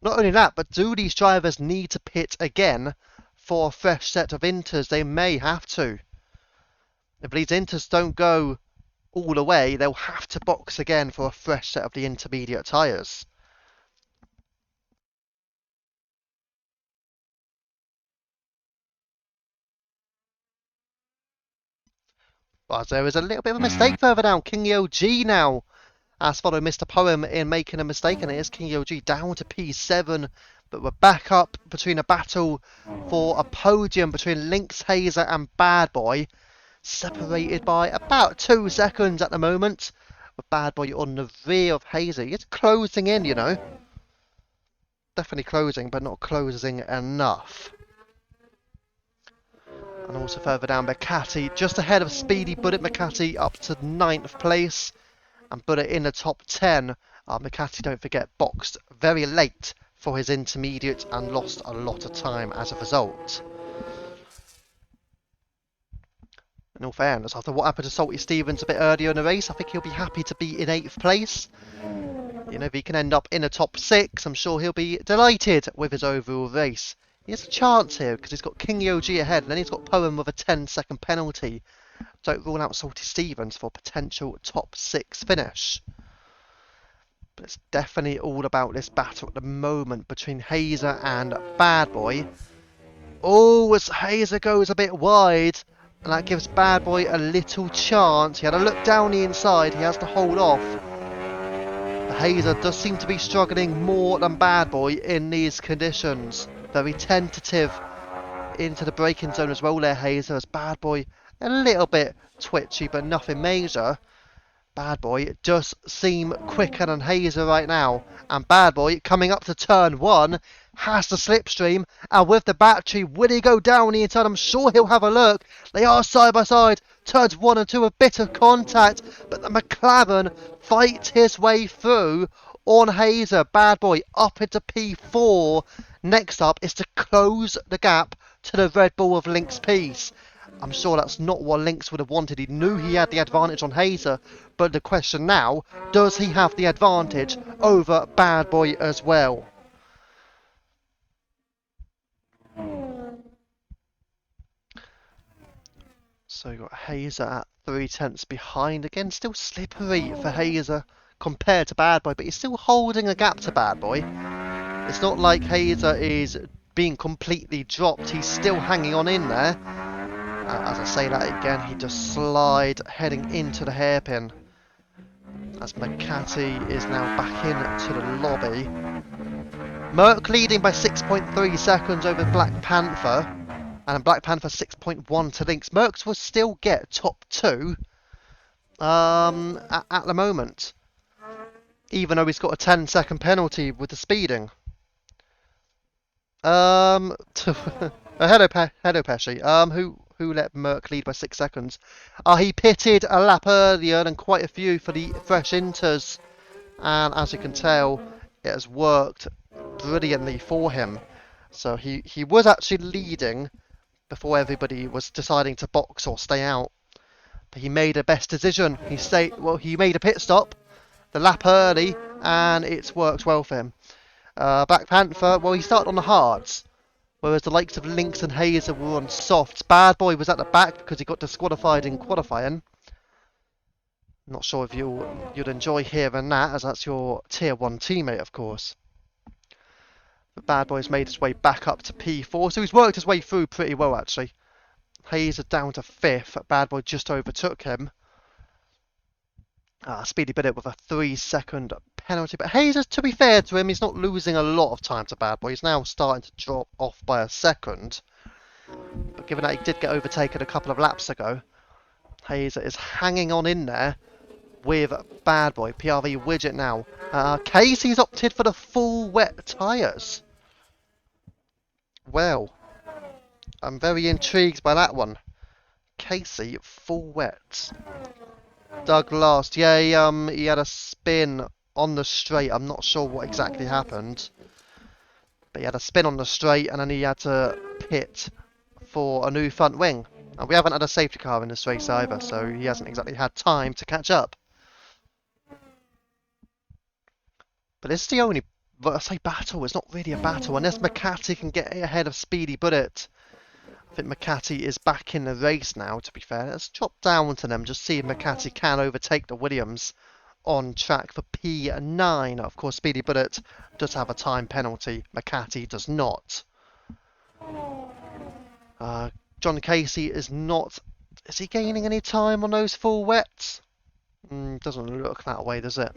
Speaker 1: Not only that, but do these drivers need to pit again for a fresh set of inters? They may have to. If these inters don't go all the way, they'll have to box again for a fresh set of the intermediate tyres. But there is a little bit of a mistake further down. King OG now has followed Mr. Poem in making a mistake, and it is King OG down to P7. But we're back up between a battle for a podium between Lynx, Hazer and Bad Boy. Separated by about 2 seconds at the moment. With Bad Boy on the rear of Hazer. It's closing in, you know. Definitely closing, but not closing enough. And also further down, McCarthy just ahead of Speedy Bullet. McCarthy up to 9th place. And Bullet in the top 10. McCarthy, don't forget, boxed very late for his intermediate and lost a lot of time as a result. In all fairness, after what happened to Salty Stevens a bit earlier in the race, I think he'll be happy to be in 8th place. You know, if he can end up in the top 6, I'm sure he'll be delighted with his overall race. He has a chance here because he's got King OG ahead, and then he's got Poem with a 10-second penalty. Don't rule out Salty Stevens for a potential top 6 finish. But it's definitely all about this battle at the moment between Hazer and Bad Boy. Oh, as Hazer goes a bit wide, and that gives Bad Boy a little chance. He had a look down the inside, he has to hold off. But Hazer does seem to be struggling more than Bad Boy in these conditions. Very tentative into the braking zone as well there, Hazer, as Bad Boy a little bit twitchy, but nothing major. Bad Boy does seem quicker than Hazer right now. And Bad Boy, coming up to turn 1, has the slipstream. And with the battery, will he go down the inside? I'm sure he'll have a look. They are side by side. Turns 1 and 2, a bit of contact. But the McLaren fights his way through on Hazer. Bad Boy up into P4. Next up is to close the gap to the Red Bull of Lynx Peace. I'm sure that's not what Lynx would have wanted. He knew he had the advantage on Hazer, but the question now, does he have the advantage over Bad Boy as well? So you've got Hazer at 3/10 behind. Again, still slippery for Hazer compared to Bad Boy, but he's still holding a gap to Bad Boy. It's not like Hazer is being completely dropped. He's still hanging on in there. As I say that again, he just slide heading into the hairpin. As McCarthy is now back into the lobby. Merck leading by 6.3 seconds over Black Panther. And Black Panther 6.1 to Lynx. Merckx will still get top 2 at the moment. Even though he's got a 10-second penalty with the speeding. Hello Pesci. Who let Merck lead by 6 seconds? He pitted a lap earlier than quite a few for the fresh inters. And as you can tell, it has worked brilliantly for him. So he was actually leading before everybody was deciding to box or stay out. But he made a best decision. He made a pit stop, the lap early, and it's worked well for him. Black Panther, well, he started on the hards. Whereas the likes of Lynx and Hazer were on softs. Bad Boy was at the back because he got disqualified in qualifying. Not sure if you'd enjoy hearing that, as that's your Tier 1 teammate, of course. But Bad Boy's made his way back up to P4, so he's worked his way through pretty well, actually. Hazer down to 5th. Bad Boy just overtook him. Speedy bit it with a 3-second penalty. But Hazer, to be fair to him, he's not losing a lot of time to Bad Boy. He's now starting to drop off by a second. But given that he did get overtaken a couple of laps ago, Hazer is hanging on in there with Bad Boy. PRV widget now. Casey's opted for the full wet tyres. Well, I'm very intrigued by that one. Casey, full wet. Doug last. Yeah, he had a spin on the straight. I'm not sure what exactly happened. But he had a spin on the straight and then he had to pit for a new front wing. And we haven't had a safety car in this race either, so he hasn't exactly had time to catch up. But this is the only, I say battle, it's not really a battle. Unless McCarthy can get ahead of Speedy Bullet. I think McCarthy is back in the race now, to be fair. Let's drop down to them, just see if McCarthy can overtake the Williams on track for P9. Of course, Speedy Bullet does have a time penalty. McCarthy does not. John Casey is not... Is he gaining any time on those full wets? Doesn't look that way, does it?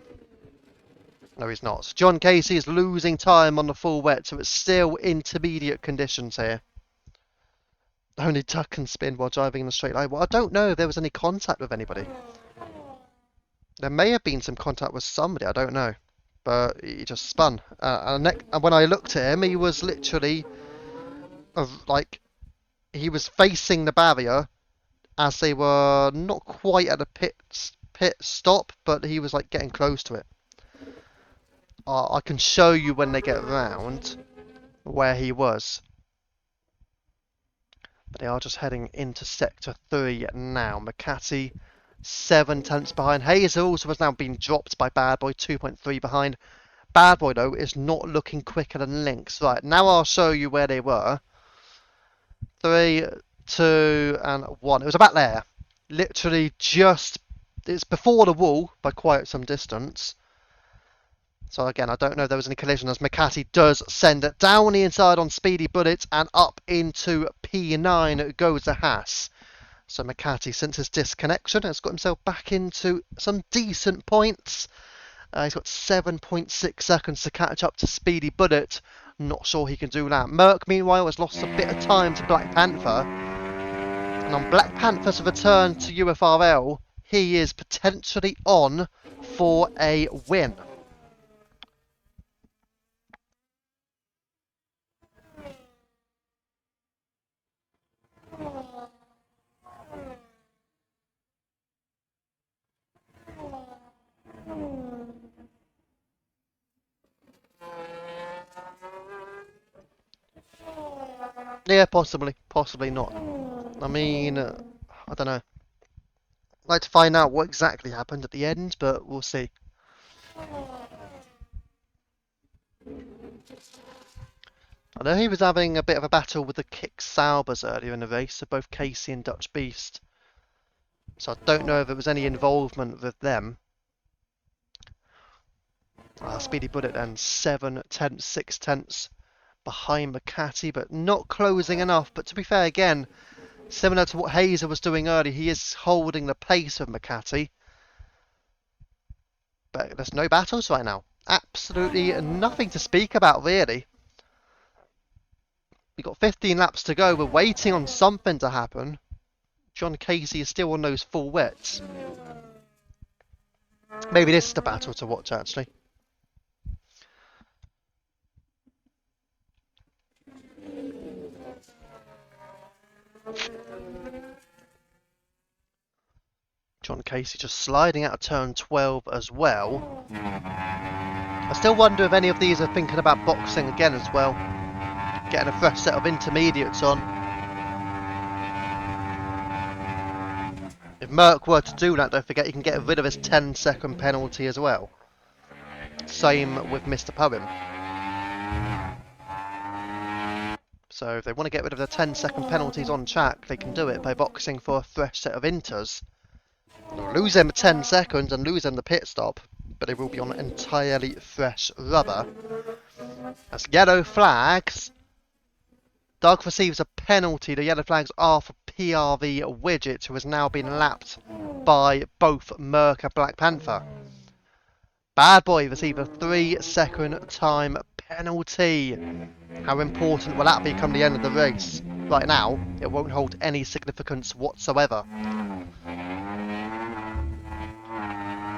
Speaker 1: No, he's not. John Casey is losing time on the full wet, so it's still intermediate conditions here. Only Doug can spin while driving in a straight line. Well, I don't know if there was any contact with anybody. There may have been some contact with somebody, I don't know. But he just spun. And when I looked at him, he was literally... he was facing the barrier as they were not quite at the pit stop, but he was like getting close to it. I can show you when they get round where he was. But they are just heading into Sector 3 now. McCarthy 7 tenths behind. Hazer also has now been dropped by Bad Boy, 2.3 behind. Bad Boy, though, is not looking quicker than Lynx. Right, now I'll show you where they were. 3, 2, and 1. It was about there. Literally just... It's before the wall by quite some distance. So again, I don't know if there was any collision as McCarthy does send it down the inside on Speedy Bullet and up into P9 goes the Haas. So McCarthy, since his disconnection, has got himself back into some decent points. He's got 7.6 seconds to catch up to Speedy Bullet. Not sure he can do that. Merc, meanwhile, has lost a bit of time to Black Panther. And on Black Panther's return to UFRL, he is potentially on for a win. Yeah, possibly. Possibly not. I mean, I don't know. I'd like to find out what exactly happened at the end, but we'll see. I know he was having a bit of a battle with the Kick Saubers earlier in the race, so both Casey and Dutch Beast. So I don't know if there was any involvement with them. Speedy Bullet then 7 tenths, 6 tenths behind McCarthy, but not closing enough. But to be fair, again, similar to what Hazer was doing earlier, he is holding the pace of McCarthy. But there's no battles right now. Absolutely nothing to speak about, really. We've got 15 laps to go. We're waiting on something to happen. John Casey is still on those full wets. Maybe this is the battle to watch, actually. John Casey just sliding out of turn 12 as well. I still wonder if any of these are thinking about boxing again as well. Getting a fresh set of intermediates on. If Merc were to do that, don't forget you can get rid of his 10-second penalty as well. Same with Mr. Poem. So if they want to get rid of the 10-second penalties on track, they can do it by boxing for a fresh set of inters. They'll lose them 10 seconds and lose them the pit stop, but they will be on entirely fresh rubber. As yellow flags, Doug receives a penalty. The yellow flags are for PRV Widget, who has now been lapped by both Merc and Black Panther. Bad Boy received a 3-second time penalty. How important will that be come the end of the race? Right now, it won't hold any significance whatsoever.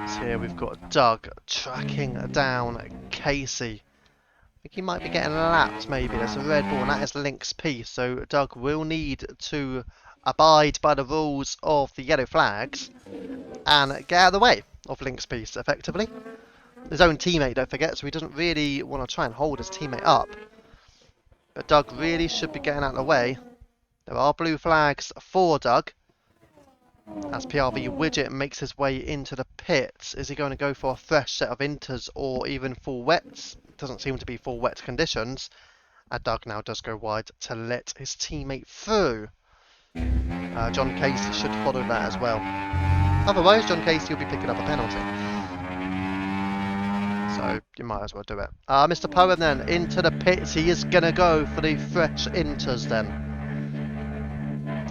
Speaker 1: So here we've got Doug tracking down Casey. I think he might be getting lapped, maybe. There's a red ball, and that is Link's piece. So Doug will need to abide by the rules of the yellow flags and get out of the way of Link's piece, effectively. His own teammate, don't forget, so he doesn't really want to try and hold his teammate up. But Doug really should be getting out of the way. There are blue flags for Doug. As PRV Widget makes his way into the pits, is he going to go for a fresh set of inters or even full wets? Doesn't seem to be full wet conditions. And Doug now does go wide to let his teammate through. John Casey should follow that as well. Otherwise, John Casey will be picking up a penalty. So you might as well do it. Mr. Poem then into the pits. He is going to go for the fresh inters then.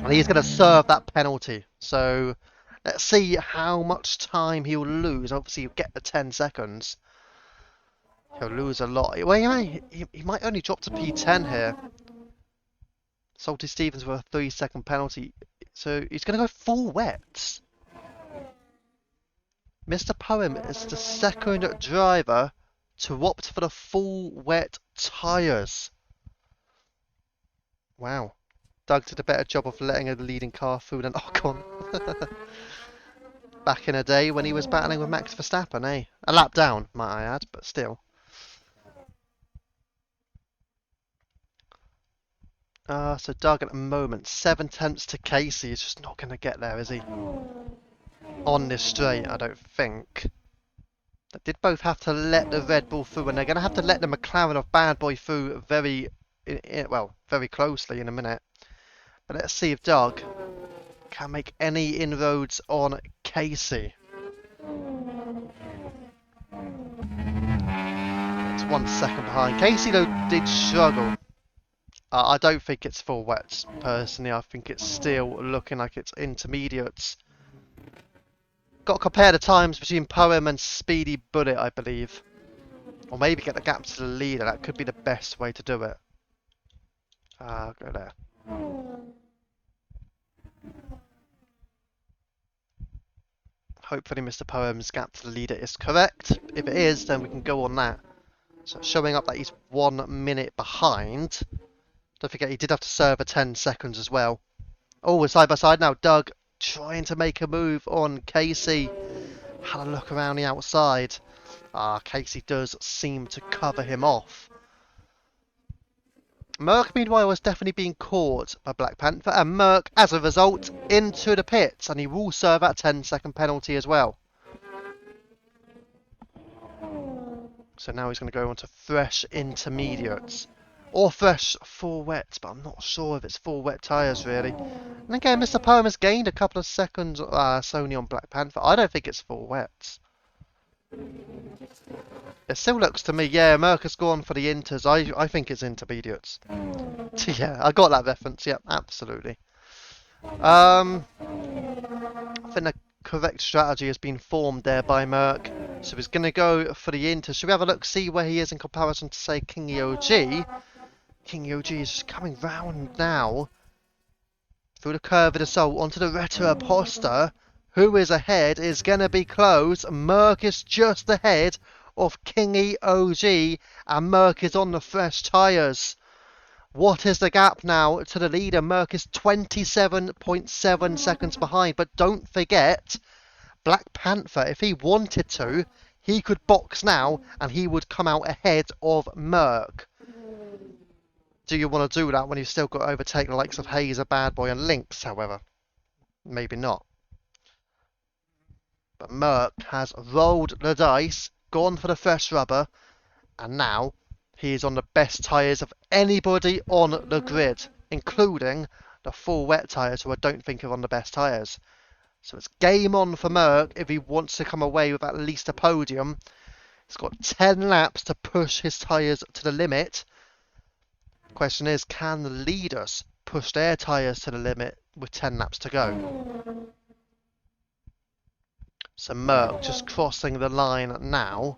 Speaker 1: And he's going to serve that penalty. So let's see how much time he'll lose. Obviously, he'll get the 10 seconds. He'll lose a lot. Well, he might only drop to P10 here. Salty Stevens with a 3-second penalty. So he's going to go full wets. Mr. Poem is the second driver to opt for the full wet tyres. Wow. Doug did a better job of letting a leading car through than Ocon. Back in a day when he was battling with Max Verstappen, eh? A lap down, might I add, but still. So Doug at the moment, 7/10 to Casey. He's just not going to get there, is he? On this straight, I don't think. They did both have to let the Red Bull through, and they're going to have to let the McLaren of Bad Boy through very closely in a minute. But let's see if Doug can make any inroads on Casey. It's 1 second behind. Casey, though, did struggle. I don't think it's full wets, personally. I think it's still looking like it's intermediates. Got to compare the times between Poem and Speedy Bullet, I believe. Or maybe get the gap to the leader. That could be the best way to do it. I'll go there. Hopefully Mr. Poem's gap to the leader is correct. If it is, then we can go on that. So showing up that he's 1 minute behind. Don't forget he did have to serve a 10 seconds as well. Oh, we're side by side now. Doug trying to make a move on Casey. Had a look around the outside. Casey does seem to cover him off. Merc, meanwhile, was definitely being caught by Black Panther, and Merc, as a result, into the pits, and he will serve that 10-second penalty as well. So now he's going to go on to fresh intermediates. Or fresh full wets, but I'm not sure if it's full wet tyres, really. And again, Mr. Poem has gained a couple of seconds, Sony on Black Panther. I don't think it's full wets. It still looks to me, yeah, Merc has gone for the inters. I think it's intermediates. Yeah, I got that reference. Yeah, absolutely. I think the correct strategy has been formed there by Merc. So he's going to go for the inters. Should we have a look, see where he is in comparison to, say, Kingy OG? Kingy OG is just coming round now. Through the curve of the soul onto the Retro Aposta. Who is ahead is going to be close. Merc is just ahead of Kingy OG, and Merc is on the fresh tyres. What is the gap now to the leader? Merc is 27.7 seconds behind, but don't forget, Black Panther, if he wanted to, he could box now, and he would come out ahead of Merc. Do you want to do that when you've still got to overtake the likes of Hazer, Bad Boy, and Lynx, however? Maybe not. But Merc has rolled the dice, gone for the fresh rubber, and now he is on the best tyres of anybody on the grid, including the full wet tyres, who I don't think are on the best tyres. So it's game on for Merc if he wants to come away with at least a podium. He's got 10 laps to push his tyres to the limit. The question is, can the leaders push their tyres to the limit with 10 laps to go? So Merc just crossing the line now.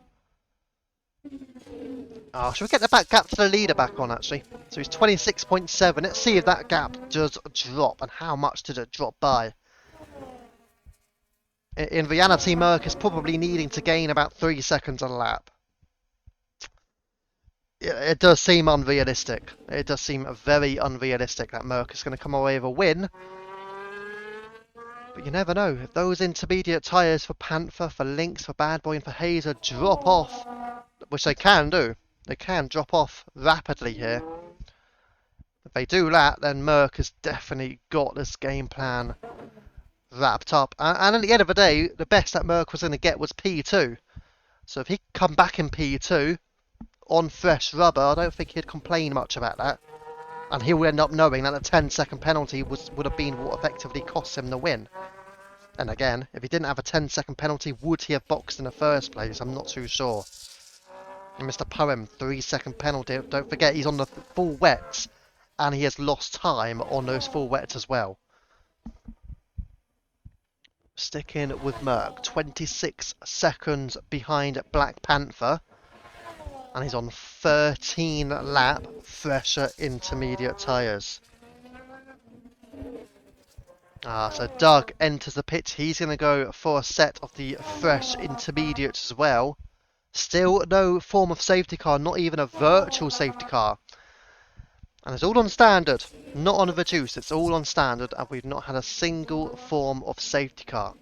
Speaker 1: Should we get the back gap to the leader back on, actually? So he's 26.7. Let's see if that gap does drop, and how much did it drop by? In reality, Merc is probably needing to gain about 3 seconds a lap. It does seem unrealistic. It does seem very unrealistic that Merc is going to come away with a win. But you never know. If those intermediate tyres for Panther, for Lynx, for Bad Boy and for Hazer drop off, which they can do, they can drop off rapidly here. If they do that, then Merc has definitely got this game plan wrapped up. And at the end of the day, the best that Merc was going to get was P2. So if he could come back in P2 on fresh rubber, I don't think he'd complain much about that. And he will end up knowing that the 10-second penalty would have been what effectively cost him the win. And again, if he didn't have a 10-second penalty, would he have boxed in the first place? I'm not too sure. And Mr. Poem, 3-second penalty. Don't forget, he's on the full wets, and he has lost time on those full wets as well. Sticking with Merc, 26 seconds behind Black Panther. And he's on 13 lap fresher intermediate tyres. So Doug enters the pit. He's going to go for a set of the fresh intermediates as well. Still no form of safety car, not even a virtual safety car. And it's all on standard, not on a reduced. It's all on standard, and we've not had a single form of safety car.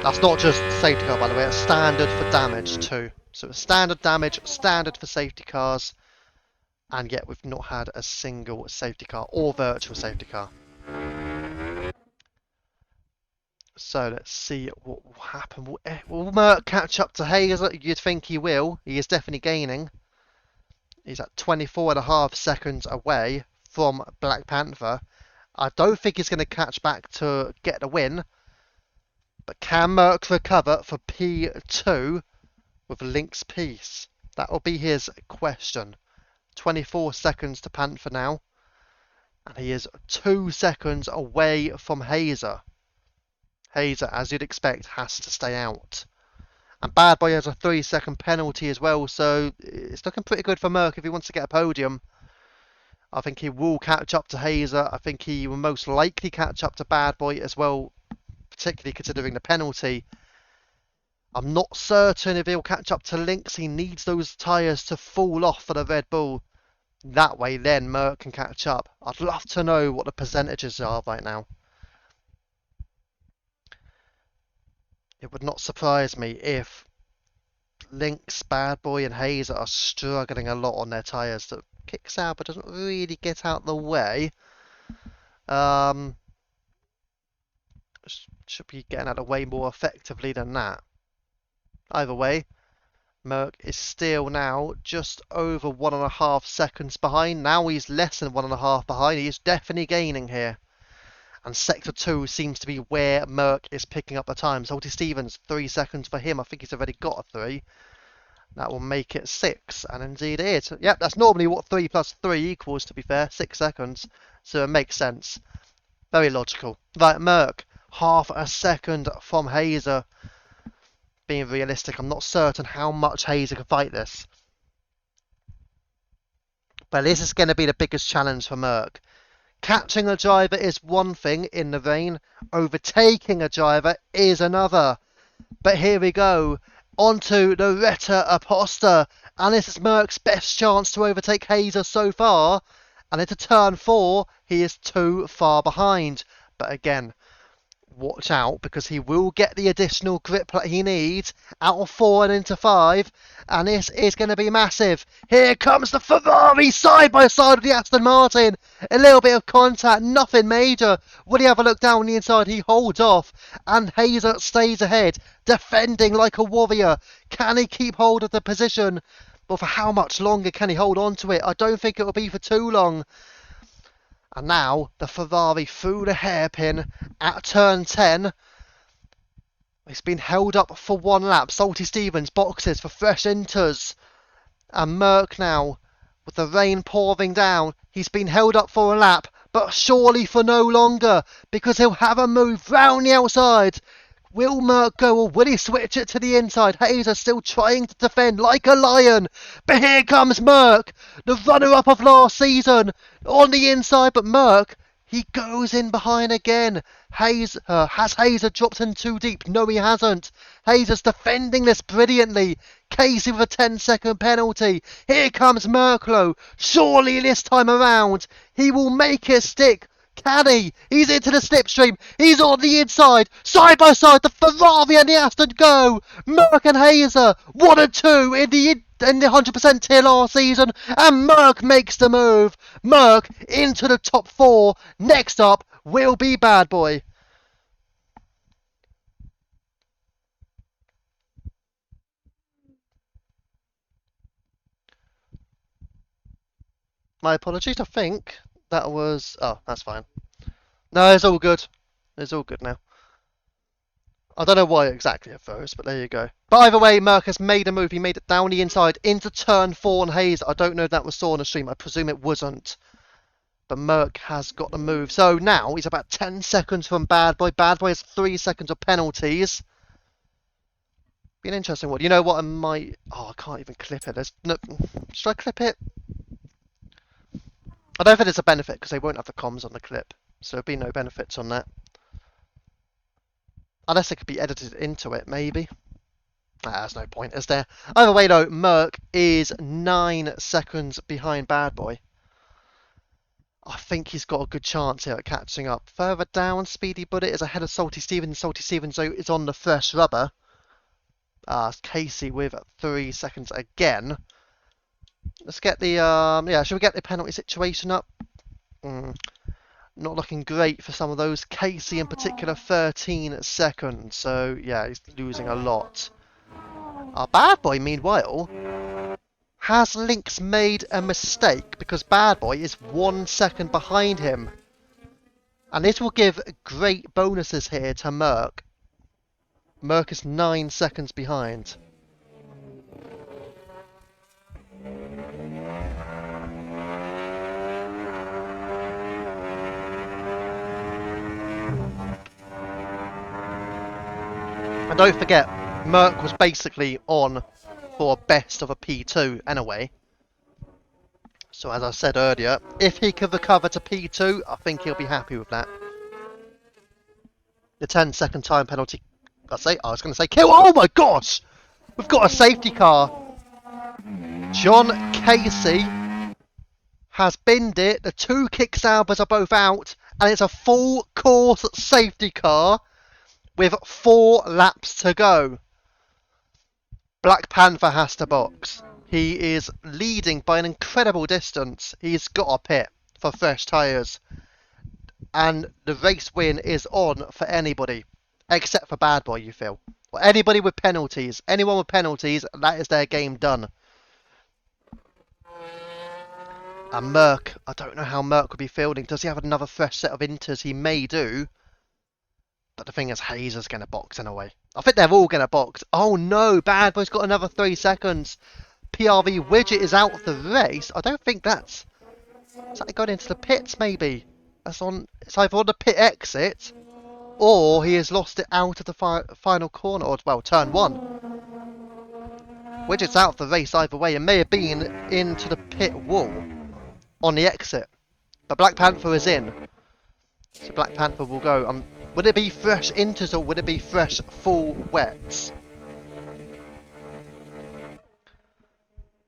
Speaker 1: That's not just safety car, by the way, it's standard for damage too. So it's standard damage, standard for safety cars. And yet we've not had a single safety car or virtual safety car. So let's see what will happen. Will Merck catch up to Hazer? You'd think he will. He is definitely gaining. He's at 24.5 seconds away from Black Panther. I don't think he's going to catch back to get the win. But can Merck recover for P2 with Link's piece? That will be his question. 24 seconds to Panther now. And he is 2 seconds away from Hazer. Hazer, as you'd expect, has to stay out. And Bad Boy has a 3-second penalty as well, so it's looking pretty good for Merck if he wants to get a podium. I think he will catch up to Hazer. I think he will most likely catch up to Bad Boy as well, particularly considering the penalty. I'm not certain if he'll catch up to Lynx. He needs those tyres to fall off for the Red Bull. That way, then Merck can catch up. I'd love to know what the percentages are right now. It would not surprise me if Lynx, Bad Boy, and Hazer are struggling a lot on their tyres. That Kick Sauber doesn't really get out the way. Should be getting out of the way more effectively than that. Either way, Merck is still now just over 1.5 seconds behind. Now he's less than 1.5 behind. He is definitely gaining here. And Sector 2 seems to be where Merck is picking up the time. Salty Stevens, 3 seconds for him. I think he's already got a 3. That will make it 6. And indeed it is. Yep, that's normally what 3 plus 3 equals, to be fair. 6 seconds. So it makes sense. Very logical. Right, Merck, half a second from Hazer. Being realistic, I'm not certain how much Hazer can fight this. But this is going to be the biggest challenge for Merck. Catching a driver is one thing in the rain. Overtaking a driver is another. But here we go. Onto the Retta Aposta. And this is Merck's best chance to overtake Hazer so far. And into turn 4, he is too far behind. But again, watch out, because he will get the additional grip that he needs out of 4 and into 5, and this is going to be massive. Here comes the Ferrari side by side with the Aston Martin. A little bit of contact, nothing major. Will he have a look down the inside? He holds off, and Hazer stays ahead, defending like a warrior. Can he keep hold of the position? But for how much longer can he hold on to it? I don't think it will be for too long. And now the Ferrari through the hairpin at turn 10. It's been held up for 1 lap. Salty Stevens boxes for fresh inters. And Merck now, with the rain pouring down, he's been held up for a lap, but surely for no longer, because he'll have a move round the outside. Will Merck go, or will he switch it to the inside? Hazer still trying to defend like a lion. But here comes Merck, the runner-up of last season, on the inside. But Merck, he goes in behind again. Has Hazer dropped in too deep? No, he hasn't. Hazer's defending this brilliantly. Casey with a 10-second penalty. Here comes Merklo. Surely this time around, he will make it stick. Can he? He's into the slipstream. He's on the inside. Side by side, the Ferrari and the Aston go. Merck and Hazer, 1 and 2 in the 100% tier last season. And Merck makes the move. Merck into the top 4. Next up will be Bad Boy. My apologies, I think that was... Oh, that's fine. No, it's all good. It's all good now. I don't know why exactly at first, but there you go. But either way, Merck has made a move. He made it down the inside into turn 4 and Hazer. I don't know if that was saw on the stream. I presume it wasn't. But Merck has got the move. So now he's about 10 seconds from Bad Boy. Bad Boy has 3 seconds of penalties. Be an interesting one. You know what? I might... Oh, I can't even clip it. There's no... Should I clip it? I don't think there's a benefit because they won't have the comms on the clip. So there'll be no benefits on that. Unless it could be edited into it, maybe. There's no point, is there? Either way, though, Merck is 9 seconds behind Bad Boy. I think he's got a good chance here at catching up. Further down, Speedy Bullet is ahead of Salty Stevens. Salty Stevens is on the fresh rubber. Casey with 3 seconds again. Let's get the yeah. Should we get the penalty situation up? Not looking great for some of those. Casey in particular, 13 seconds. So yeah, he's losing a lot. Our bad boy, meanwhile, has Lynx made a mistake because bad boy is 1 second behind him, and this will give great bonuses here to Merc. Merc is 9 seconds behind. And don't forget, Merc was basically on for best of a P2 anyway. So as I said earlier, if he can recover to P2, I think he'll be happy with that. The 10-second time penalty. I was going to say kill. Oh my gosh! We've got a safety car. John Casey has binned it. The two kick salvers are both out, and it's a full course safety car with 4 laps to go. Black Panther has to box. He is leading by an incredible distance. He's got a pit for fresh tyres. And the race win is on for anybody. Except for Bad Boy, you feel. Well, anybody with penalties. Anyone with penalties, that is their game done. And Merc, I don't know how Merc would be fielding. Does he have another fresh set of inters? He may do. But the thing is, Hazer's going to box anyway. I think they're all going to box. Oh no, Bad Boy's got another 3 seconds. PRV Widget is out of the race. I don't think that's... Is that going into the pits, maybe? It's either on the pit exit, or he has lost it out of the final corner, or, well, turn 1. Widget's out of the race either way. It may have been into the pit wall on the exit. But Black Panther is in. So Black Panther will go. Would it be fresh inters or would it be fresh full wets?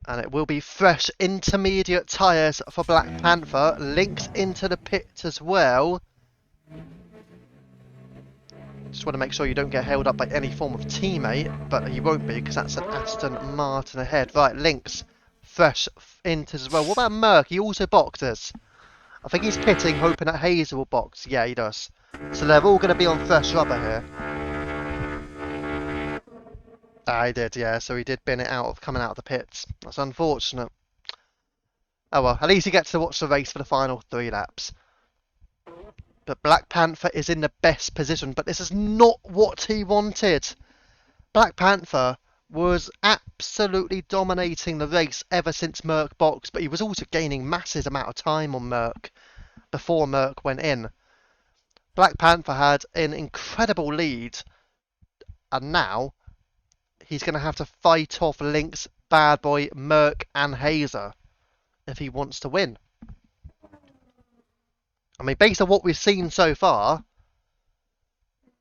Speaker 1: And it will be fresh intermediate tyres for Black Panther. Links into the pit as well. Just want to make sure you don't get held up by any form of teammate, but he won't be because that's an Aston Martin ahead. Right, Links, fresh inters as well. What about Merc? He also boxes. I think he's pitting, hoping that Hazer will box. Yeah, he does. So they're all going to be on fresh rubber here. He did, yeah. So he did bin it out of coming out of the pits. That's unfortunate. Oh well, at least he gets to watch the race for the final 3 laps. But Black Panther is in the best position, but this is not what he wanted. Black Panther was absolutely dominating the race ever since Merc boxed, but he was also gaining massive amount of time on Merc before Merc went in. Black Panther had an incredible lead, and now he's going to have to fight off Lynx, Bad Boy, Merc, and Hazer if he wants to win. I mean, based on what we've seen so far,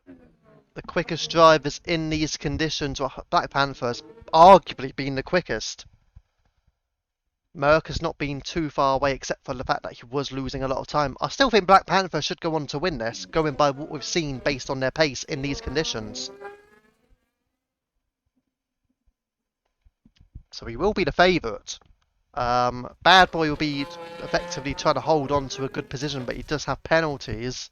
Speaker 1: the quickest drivers in these conditions, Black Panther's arguably been the quickest. Merc has not been too far away except for the fact that he was losing a lot of time. I still think Black Panther should go on to win this, going by what we've seen based on their pace in these conditions. So he will be the favourite. Bad Boy will be effectively trying to hold on to a good position, but he does have penalties.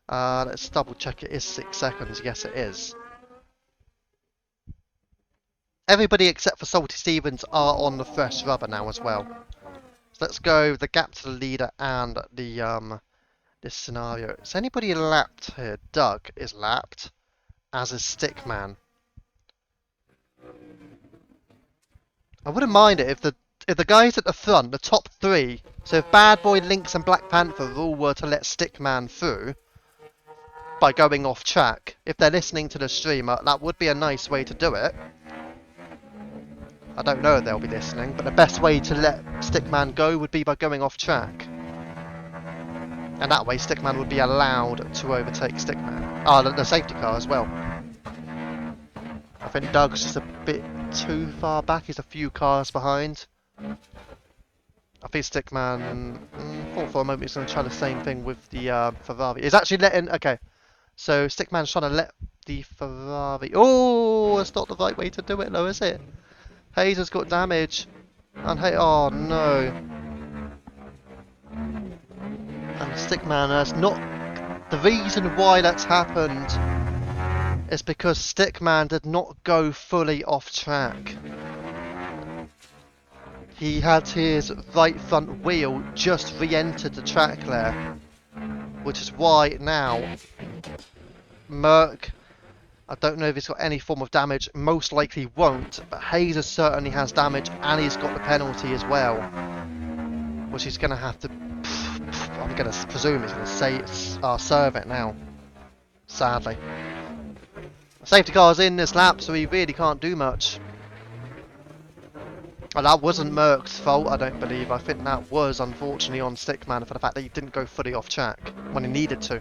Speaker 1: Let's double check it is 6 seconds. Yes, it is. Everybody except for Salty Stevens are on the fresh rubber now as well. So let's go the gap to the leader and the this scenario. Is anybody lapped here? Doug is lapped, as is Stickman. I wouldn't mind it if the guys at the front, the top 3, so if Bad Boy, Lynx and Black Panther all were to let Stickman through by going off track, if they're listening to the streamer, that would be a nice way to do it. I don't know if they'll be listening, but the best way to let Stickman go would be by going off track. And that way Stickman would be allowed to overtake Stickman. The safety car as well. I think Doug's just a bit too far back. He's a few cars behind. I think Stickman, thought for a moment he's going to try the same thing with the Ferrari. He's actually letting... Okay, so Stickman's trying to let the Ferrari... Oh, that's not the right way to do it though, is it? Hazer's got damage. And hey, oh no. And Stickman, that's not the reason why that's happened. Is because Stickman did not go fully off track. He had his right front wheel just re-entered the track there, which is why now Merc, I don't know if he's got any form of damage, most likely won't, but Hazer certainly has damage and he's got the penalty as well, which he's going to have to, I'm going to presume he's going to serve it now, sadly. Safety car's in this lap, so he really can't do much. And that wasn't Merc's fault, I don't believe. I think that was, unfortunately, on Stickman for the fact that he didn't go fully off track when he needed to.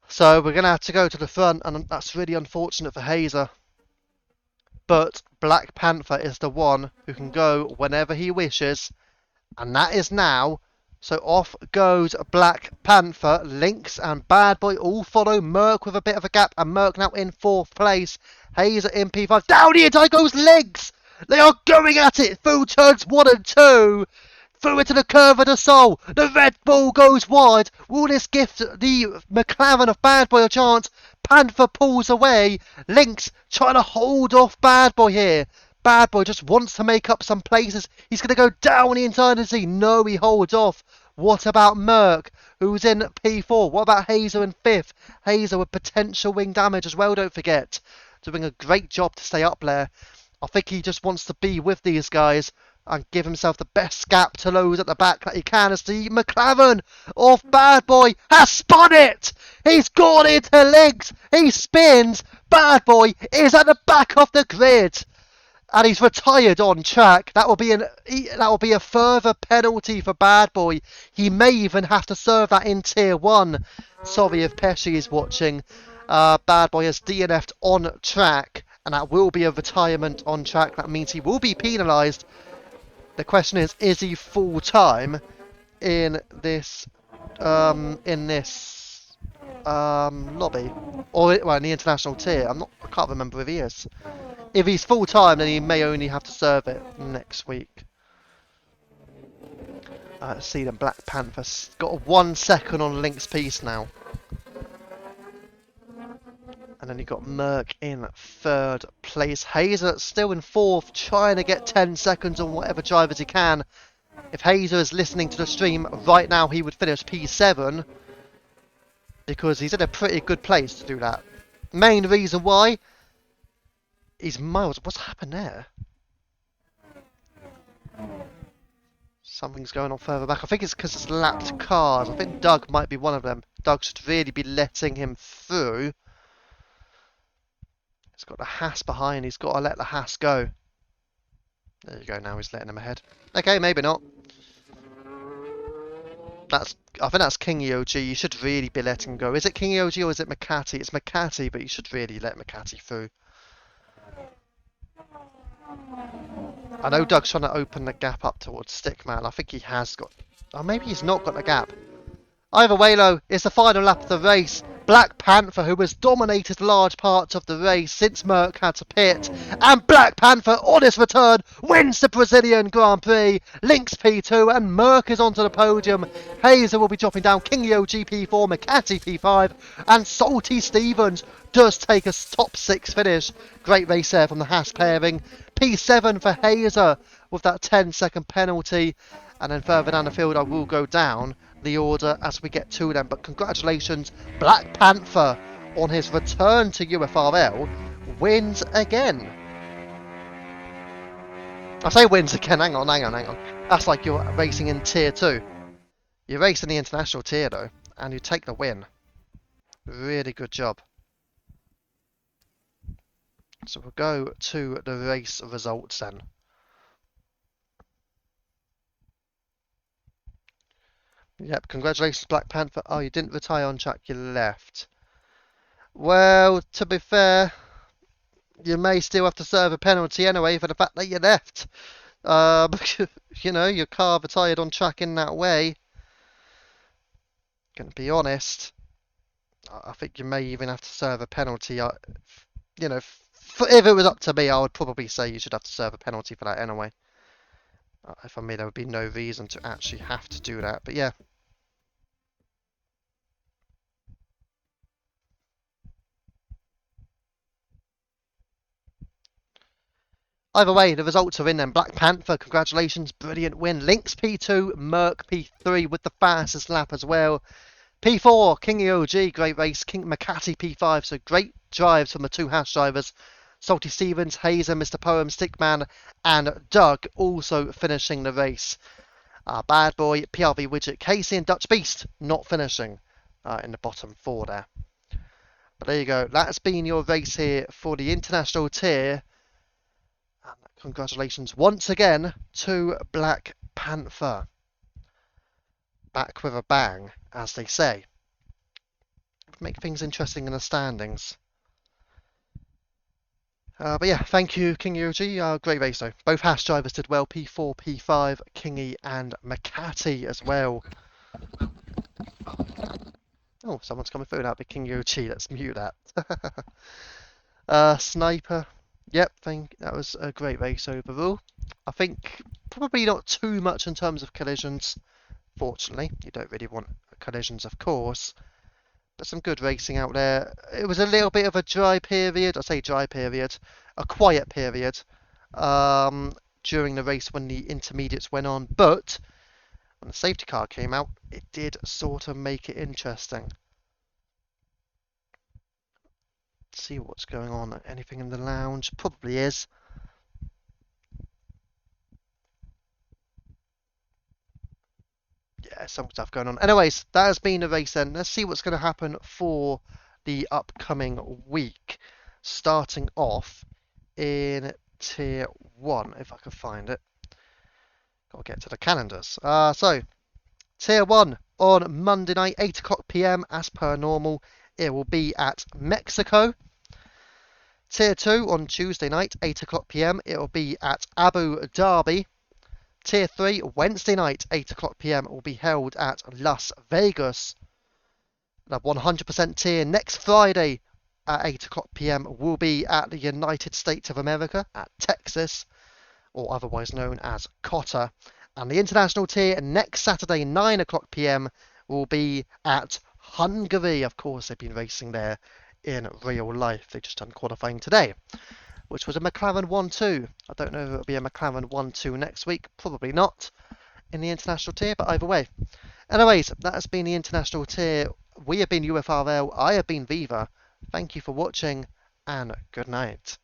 Speaker 1: So we're going to have to go to the front, and that's really unfortunate for Hazer. But Black Panther is the one who can go whenever he wishes, and that is now. So off goes Black Panther. Lynx and Bad Boy all follow Merc with a bit of a gap, and Merc now in 4th place. Hazer in P5. Down the inside goes Lynx! They are going at it through turns 1 and 2. Through into the curve of the soul. The red ball goes wide. Will this gift the McLaren of Bad Boy a chance? Panther pulls away. Lynx trying to hold off Bad Boy here. Bad Boy just wants to make up some places. He's going to go down the eternity. No, he holds off. What about Merc, who's in P4? What about Hazer in 5th? Hazer with potential wing damage as well, don't forget. Doing a great job to stay up there. I think he just wants to be with these guys and give himself the best gap to those at the back that he can, as the McLaren of Bad Boy has spun it! He's gone into Lynx! He spins! Bad Boy is at the back of the grid! And he's retired on track. That will be a further penalty for Bad Boy. He may even have to serve that in Tier 1. Sorry if Pesci is watching. Bad Boy has DNF'd on track, and that will be a retirement on track. That means he will be penalised. The question is he full time in this lobby, or well, in the international tier? I can't remember if he is. If he's full time, then he may only have to serve it next week. Let's see then. Black Panther's got 1 second on Lynx piece now. And then you've got Merc in 3rd place. Hazer still in 4th, trying to get 10 seconds on whatever drivers he can. If Hazer is listening to the stream right now, he would finish P7. Because he's in a pretty good place to do that. Main reason why is miles. What's happened there? Something's going on further back. I think it's because it's lapped cars. I think Doug might be one of them. Doug should really be letting him through. He's got the Haas behind. He's got to let the Haas go. There you go. Now he's letting him ahead. Okay, maybe not. I think that's King EOG. You should really be letting him go. Is it King EOG or is it McCarty? It's McCarty, but you should really let McCarty through. I know Doug's trying to open the gap up towards Stickman. I think he has got... Oh, maybe he's not got the gap. Either way, though, it's the final lap of the race. Black Panther, who has dominated large parts of the race since Merc had to pit, and Black Panther, on his return, wins the Brazilian Grand Prix. Lynx P2, and Merc is onto the podium. Hazer will be dropping down. King Yogi P4, McCarty P5, and Salty Stevens does take a top 6 finish. Great race there from the Haas pairing. P7 for Hazer with that 10-second penalty, and then further down the field I will go down the order as we get to them. But congratulations, Black Panther, on his return to UFRL, wins again. I say wins again, hang on. That's like you're racing in Tier 2. You're racing the international tier though, and you take the win. Really good job. So we'll go to the race results then. Yep, congratulations, Black Panther. Oh, you didn't retire on track, you left. Well, to be fair, you may still have to serve a penalty anyway for the fact that you left. You know, your car retired on track in that way. Gonna be honest, I think you may even have to serve a penalty, you know, If it was up to me, I would probably say you should have to serve a penalty for that anyway. If I mean, there would be no reason to actually have to do that. But yeah. Either way, the results are in then. Black Panther, congratulations, brilliant win. Lynx P2, Merc P3 with the fastest lap as well. P4, King EOG, great race. King McCarty P5, so great drives from the two hash drivers. Salty Stevens, Hazer, Mr. Poem, Stickman, and Doug also finishing the race. Bad Boy, PRV Widget, Casey, and Dutch Beast not finishing in the bottom four there. But there you go. That's been your race here for the international tier. And congratulations once again to Black Panther. Back with a bang, as they say. Make things interesting in the standings. But yeah, thank you, King UG. Great race though. Both hash drivers did well. P4, P5, Kingy and McCarty as well. Oh, someone's coming through that. But King UG, let's mute that. Sniper. Yep, that was a great race overall. I think probably not too much in terms of collisions. Fortunately, you don't really want collisions, of course. But some good racing out there. It was a little bit of a dry period. I say dry period, a quiet period during the race when the intermediates went on. But when the safety car came out, it did sort of make it interesting. Let's see what's going on. Anything in the lounge? Probably is. Yeah, some stuff going on. Anyways, that has been the race then. Let's see what's going to happen for the upcoming week. Starting off in Tier 1, if I can find it. Got to get to the calendars. So, Tier 1 on Monday night, 8 o'clock PM, as per normal. It will be at Mexico. Tier 2 on Tuesday night, 8 o'clock PM. It will be at Abu Dhabi. Tier 3, Wednesday night, 8 o'clock PM, will be held at Las Vegas. The 100% tier next Friday at 8 o'clock PM will be at the United States of America, at Texas, or otherwise known as Cotter. And the international tier next Saturday, 9 o'clock PM, will be at Hungary. Of course, they've been racing there in real life. They just done qualifying today, which was a McLaren 1-2. I don't know if it'll be a McLaren 1-2 next week. Probably not in the international tier, but either way. Anyways, that has been the international tier. We have been UFRL. I have been Viva. Thank you for watching, and good night.